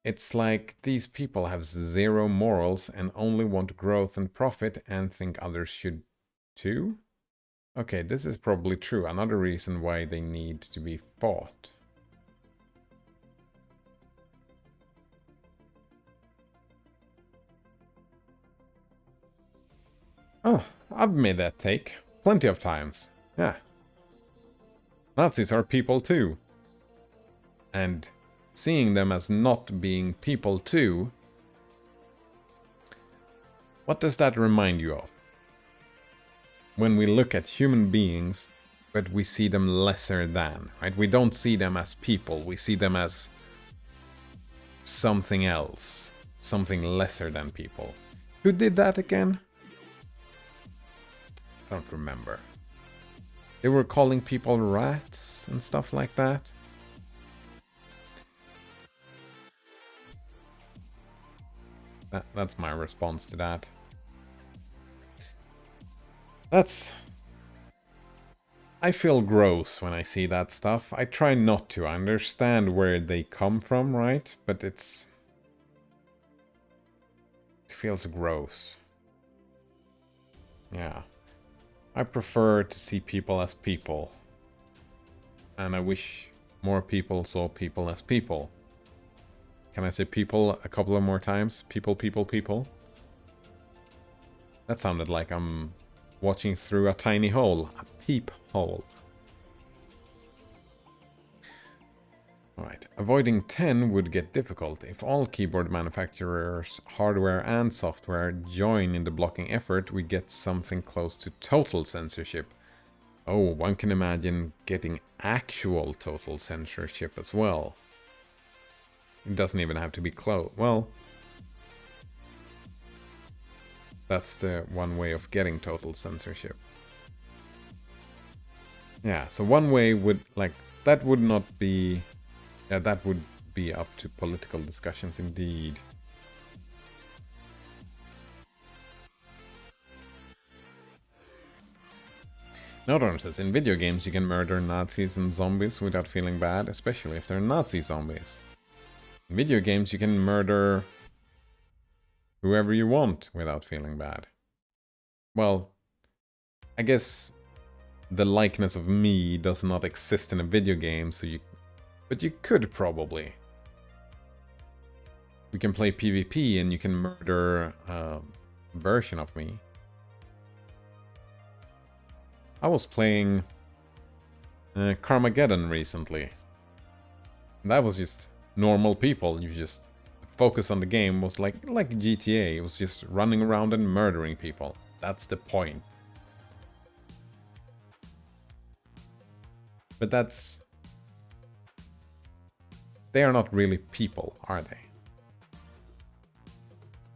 It's like these people have zero morals and only want growth and profit and think others should too? Okay, this is probably true. Another reason why they need to be fought. Oh, I've made that take plenty of times. Yeah. Nazis are people too. And seeing them as not being people too, what does that remind you of? When we look at human beings, but we see them lesser than, right? We don't see them as people, we see them as something else, something lesser than people. Who did that again? I don't remember. They were calling people rats and stuff like that. That's my response to that. I feel gross when I see that stuff. I try not to. I understand where they come from, right? But it feels gross. Yeah. I prefer to see people as people. And I wish more people saw people as people. Can I say people a couple of more times? People, people, people. That sounded like I'm watching through a tiny hole. A peephole. Alright, avoiding 10 would get difficult if all keyboard manufacturers, hardware and software, join in the blocking effort. We get something close to total censorship. Oh, one can imagine getting actual total censorship as well. It doesn't even have to be close. Well, That's the one way of getting total censorship. Yeah, so one way would, like, that would not be... Yeah, that would be up to political discussions indeed. Nodorn says, in video games you can murder Nazis and zombies without feeling bad, especially if they're Nazi zombies. In video games you can murder whoever you want without feeling bad. Well, I guess the likeness of me does not exist in a video game, so you... But you could probably. We can play PvP and you can murder a version of me. I was playing Carmageddon recently. That was just normal people. You just focus on the game. Was like GTA. It was just running around and murdering people. That's the point. But that's... They are not really people, are they?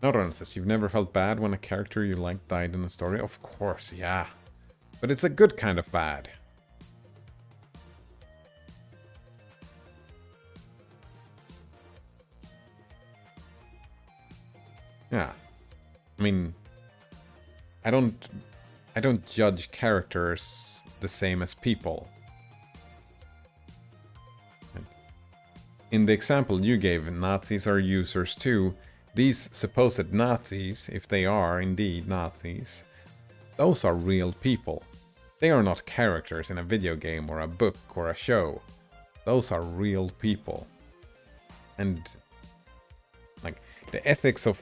Nodron says, you've never felt bad when a character you liked died in a story? Of course, yeah. But it's a good kind of bad. Yeah. I mean, I don't judge characters the same as people. In the example you gave, Nazis are users too. These supposed Nazis, if they are indeed Nazis, those are real people. They are not characters in a video game or a book or a show. Those are real people. And like the ethics of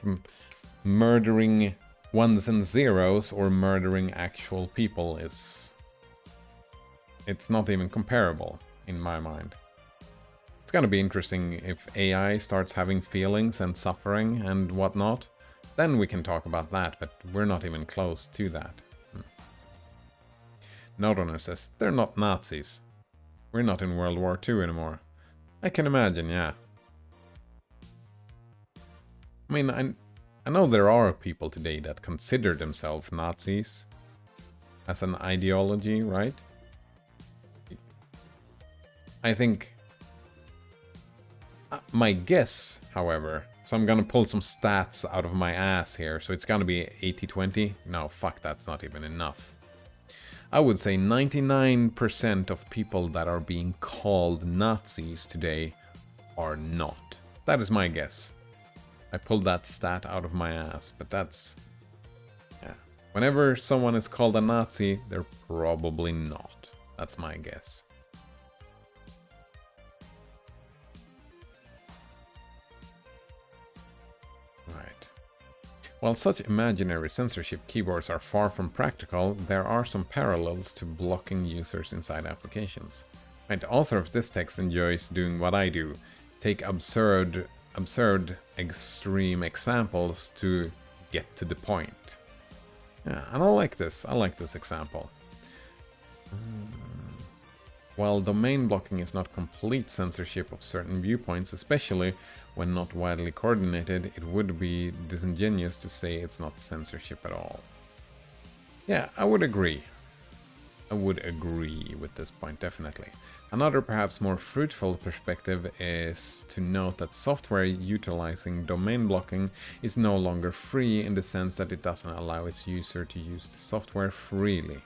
murdering ones and zeros or murdering actual people is... It's not even comparable in my mind. It's gonna be interesting if AI starts having feelings and suffering and whatnot. Then we can talk about that, but we're not even close to that. Nodrunner says, they're not Nazis. We're not in World War II anymore. I can imagine, yeah. I mean, I know there are people today that consider themselves Nazis as an ideology, right? I think... my guess, however, so I'm gonna pull some stats out of my ass here, so it's gonna be 80-20. No, fuck, that's not even enough. I would say 99% of people that are being called Nazis today are not. That is my guess. I pulled that stat out of my ass, but that's... yeah. Whenever someone is called a Nazi, they're probably not. That's my guess. Right. While such imaginary censorship keyboards are far from practical, there are some parallels to blocking users inside applications. Right, the author of this text enjoys doing what I do. Take absurd, extreme examples to get to the point. Yeah, and I like this. I like this example. While domain blocking is not complete censorship of certain viewpoints, especially when not widely coordinated, it would be disingenuous to say it's not censorship at all. Yeah, I would agree. I would agree with this point, definitely. Another perhaps more fruitful perspective is to note that software utilizing domain blocking is no longer free in the sense that it doesn't allow its user to use the software freely,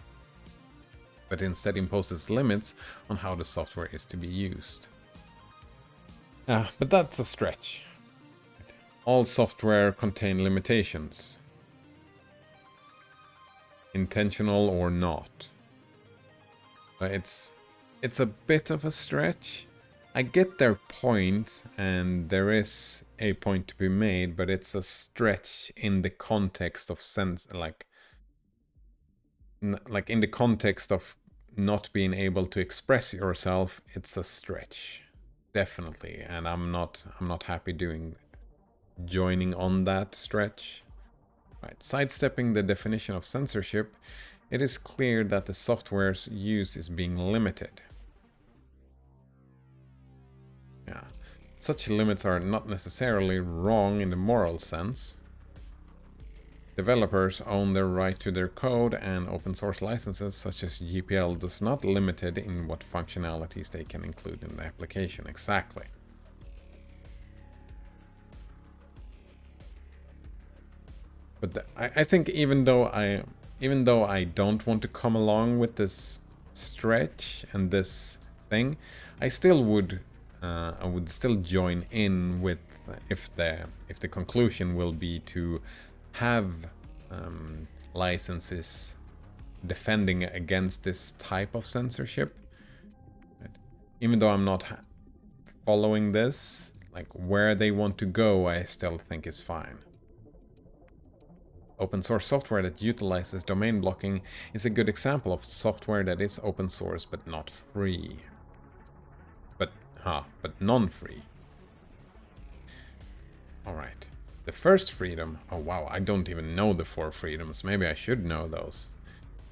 but instead imposes limits on how the software is to be used. But that's a stretch. All software contain limitations, intentional or not. It's a bit of a stretch. I get their point, and there is a point to be made, but it's a stretch in the context of like in the context of not being able to express yourself. It's a stretch, definitely, and I'm not happy joining on that stretch. Right, sidestepping the definition of censorship, it is clear that the software's use is being limited. Yeah, such limits are not necessarily wrong in the moral sense. Developers own the right to their code, and open source licenses such as GPL does not limited in what functionalities they can include in the application. Exactly. But I think even though I don't want to come along with this stretch and this thing, I would still join in with if the conclusion will be to have licenses defending against this type of censorship. Right? Even though I'm not following this, like where they want to go, I still think is fine. Open source software that utilizes domain blocking is a good example of software that is open source but not free. But non-free. Alright. The first freedom... Oh wow, I don't even know the 4 freedoms. Maybe I should know those.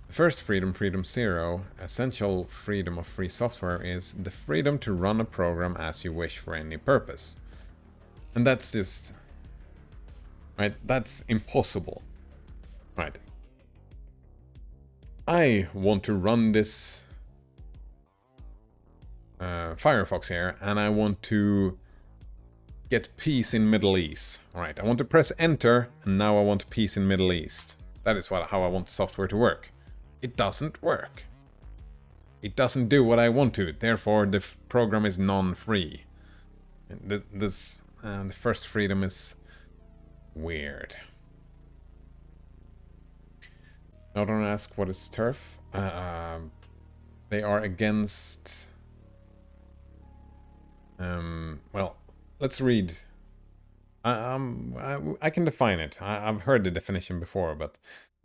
The first freedom, freedom 0, essential freedom of free software, is the freedom to run a program as you wish for any purpose. And that's just... Right, that's impossible. Right. I want to run this Firefox here, and I want to get peace in Middle East. Alright, I want to press enter, and now I want peace in Middle East. That is how I want software to work. It doesn't work. It doesn't do what I want to, therefore the program is non-free. The first freedom is weird. Now don't ask what is turf. They are against... well, let's read. I can define it. I've heard the definition before, but...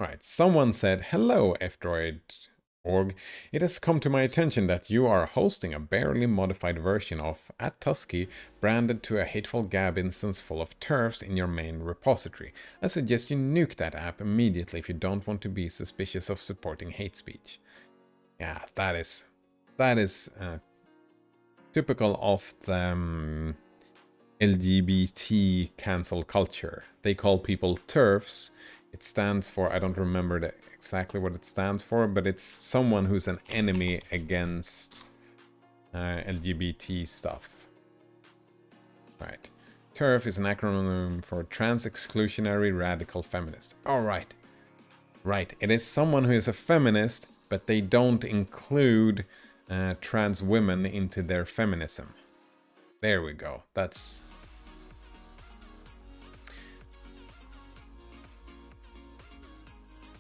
Alright, someone said, "Hello, F-Droid.org. It has come to my attention that you are hosting a barely modified version of @Tusky branded to a hateful Gab instance full of turfs in your main repository. I suggest you nuke that app immediately if you don't want to be suspicious of supporting hate speech." Yeah, that is typical of the LGBT cancel culture. They call people turfs. It stands for, I don't remember exactly what it stands for, but it's someone who's an enemy against LGBT stuff. Right. TERF is an acronym for Trans Exclusionary Radical Feminist. Alright. Right. It is someone who is a feminist, but they don't include trans women into their feminism. There we go. That's...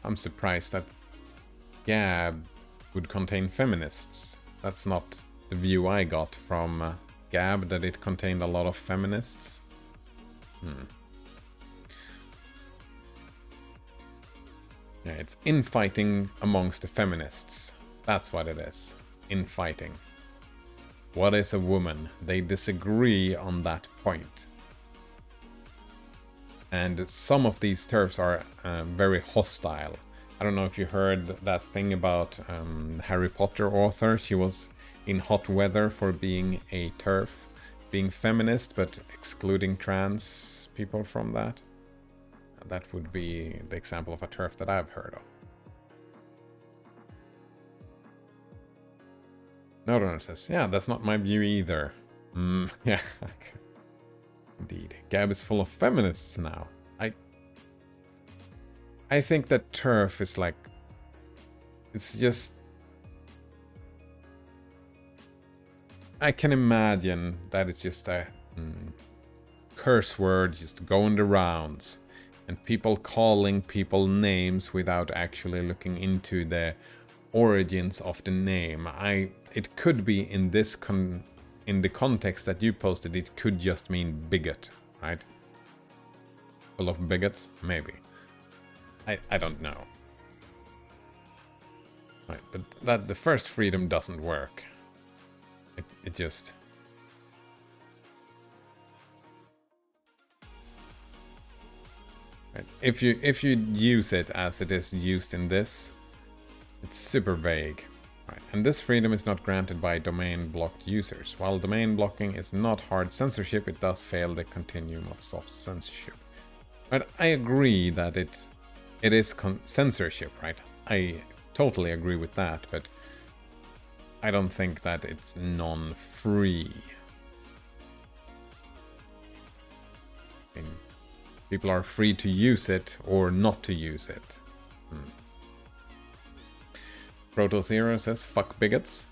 I'm surprised that Gab would contain feminists. That's not the view I got from Gab, that it contained a lot of feminists. Yeah, it's infighting amongst the feminists. That's what it is. Infighting. What is a woman? They disagree on that point. And some of these TERFs are very hostile. I don't know if you heard that thing about Harry Potter author. She was in hot weather for being a TERF, being feminist, but excluding trans people from that. That would be the example of a TERF that I've heard of. Nodonor says, yeah, that's not my view either. Yeah. Indeed. Gab is full of feminists now. I think that TERF is like... It's just... I can imagine that it's just a curse word just going the rounds. And people calling people names without actually looking into the origins of the name. It could be in this in the context that you posted, it could just mean bigot, right? Full of bigots? Maybe. I don't know. Right, but that the first freedom doesn't work. It just... Right. If you use it as it is used in this, it's super vague. Right. And this freedom is not granted by domain-blocked users. While domain blocking is not hard censorship, it does fail the continuum of soft censorship. Right. I agree that it it is censorship, right? I totally agree with that, but I don't think that it's non-free. I mean, people are free to use it or not to use it. Proto Zero says, fuck bigots.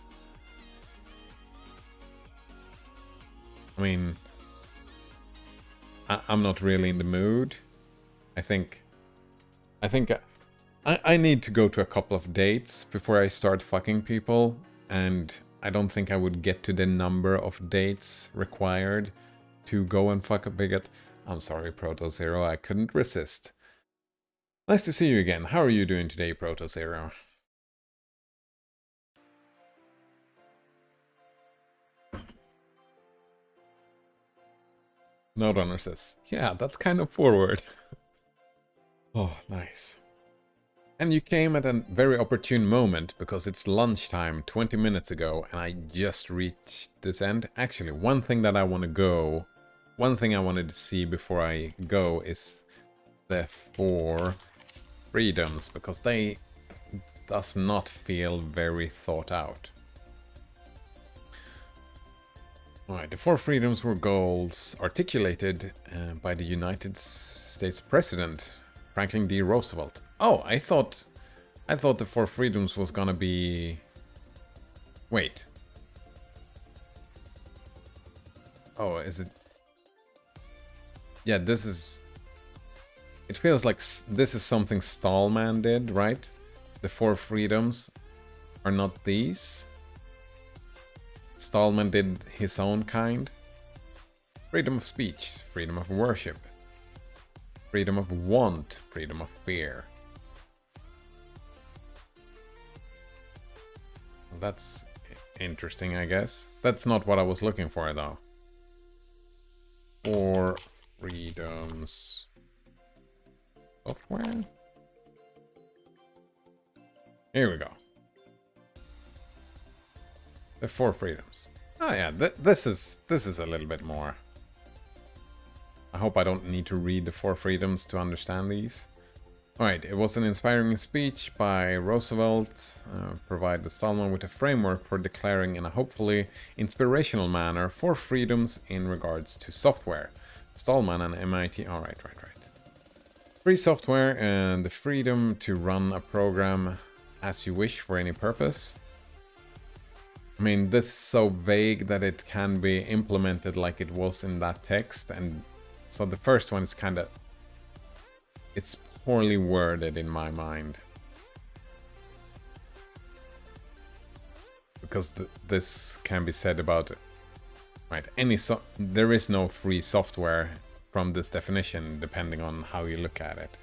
I mean, I'm not really in the mood. I think I need to go to a couple of dates before I start fucking people, and I don't think I would get to the number of dates required to go and fuck a bigot. I'm sorry, Proto Zero, I couldn't resist. Nice to see you again. How are you doing today, Proto Zero? Node Runner says, yeah, that's kind of forward. Oh, nice. And you came at a very opportune moment, because it's lunchtime 20 minutes ago, and I just reached this end. Actually, one thing I wanted to see before I go is the 4 freedoms, because they does not feel very thought out. Alright, the 4 freedoms were goals articulated by the United States President, Franklin D. Roosevelt. Oh, I thought the 4 freedoms was gonna be... Wait. Oh, is it... Yeah, this is... It feels like this is something Stallman did, right? The 4 freedoms are not these. Stallman did his own kind. Freedom of speech, freedom of worship, freedom of want, freedom of fear. Well, that's interesting, I guess. That's not what I was looking for, though. 4 freedoms. Software? Here we go. The 4 freedoms. Oh yeah, this is a little bit more. I hope I don't need to read the 4 freedoms to understand these. Alright, it was an inspiring speech by Roosevelt, provided Stallman with a framework for declaring in a hopefully inspirational manner 4 freedoms in regards to software. Stallman and MIT, alright. Free software and the freedom to run a program as you wish for any purpose. I mean, this is so vague that it can be implemented like it was in that text, and so the first one is kind of... It's poorly worded in my mind. Because this can be said about... Right, there is no free software from this definition, depending on how you look at it.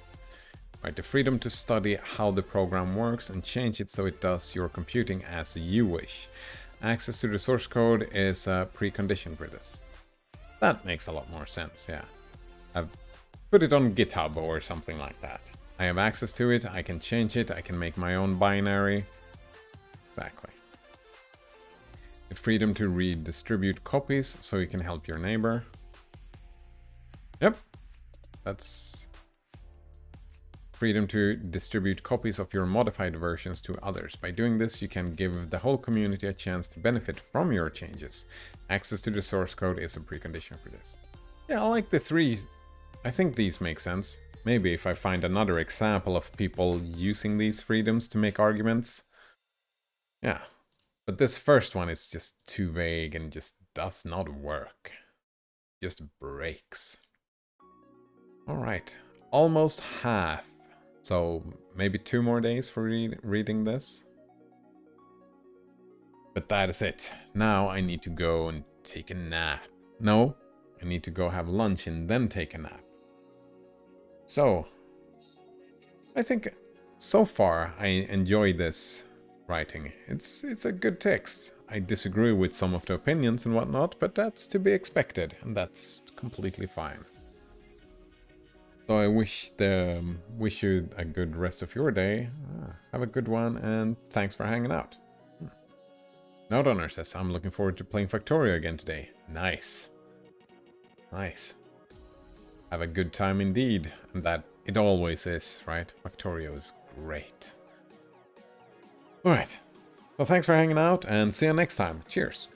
Right, the freedom to study how the program works and change it so it does your computing as you wish. Access to the source code is a precondition for this. That makes a lot more sense, yeah. I've put it on GitHub or something like that. I have access to it, I can change it, I can make my own binary. Exactly. The freedom to redistribute copies so you can help your neighbor. Yep, that's... Freedom to distribute copies of your modified versions to others. By doing this, you can give the whole community a chance to benefit from your changes. Access to the source code is a precondition for this. Yeah, I like the 3. I think these make sense. Maybe if I find another example of people using these freedoms to make arguments. Yeah, but this first one is just too vague and just does not work. Just breaks. Alright, almost half. So maybe 2 more days for reading this. But that is it. Now I need to go and take a nap. No, I need to go have lunch and then take a nap. So, I think so far I enjoy this writing. It's a good text. I disagree with some of the opinions and whatnot, but that's to be expected, and that's completely fine. So I wish you a good rest of your day. Have a good one, and thanks for hanging out. Node Runner says, I'm looking forward to playing Factorio again today. Nice. Nice. Have a good time indeed. And that it always is, right? Factorio is great. Alright. Well, thanks for hanging out, and see you next time. Cheers.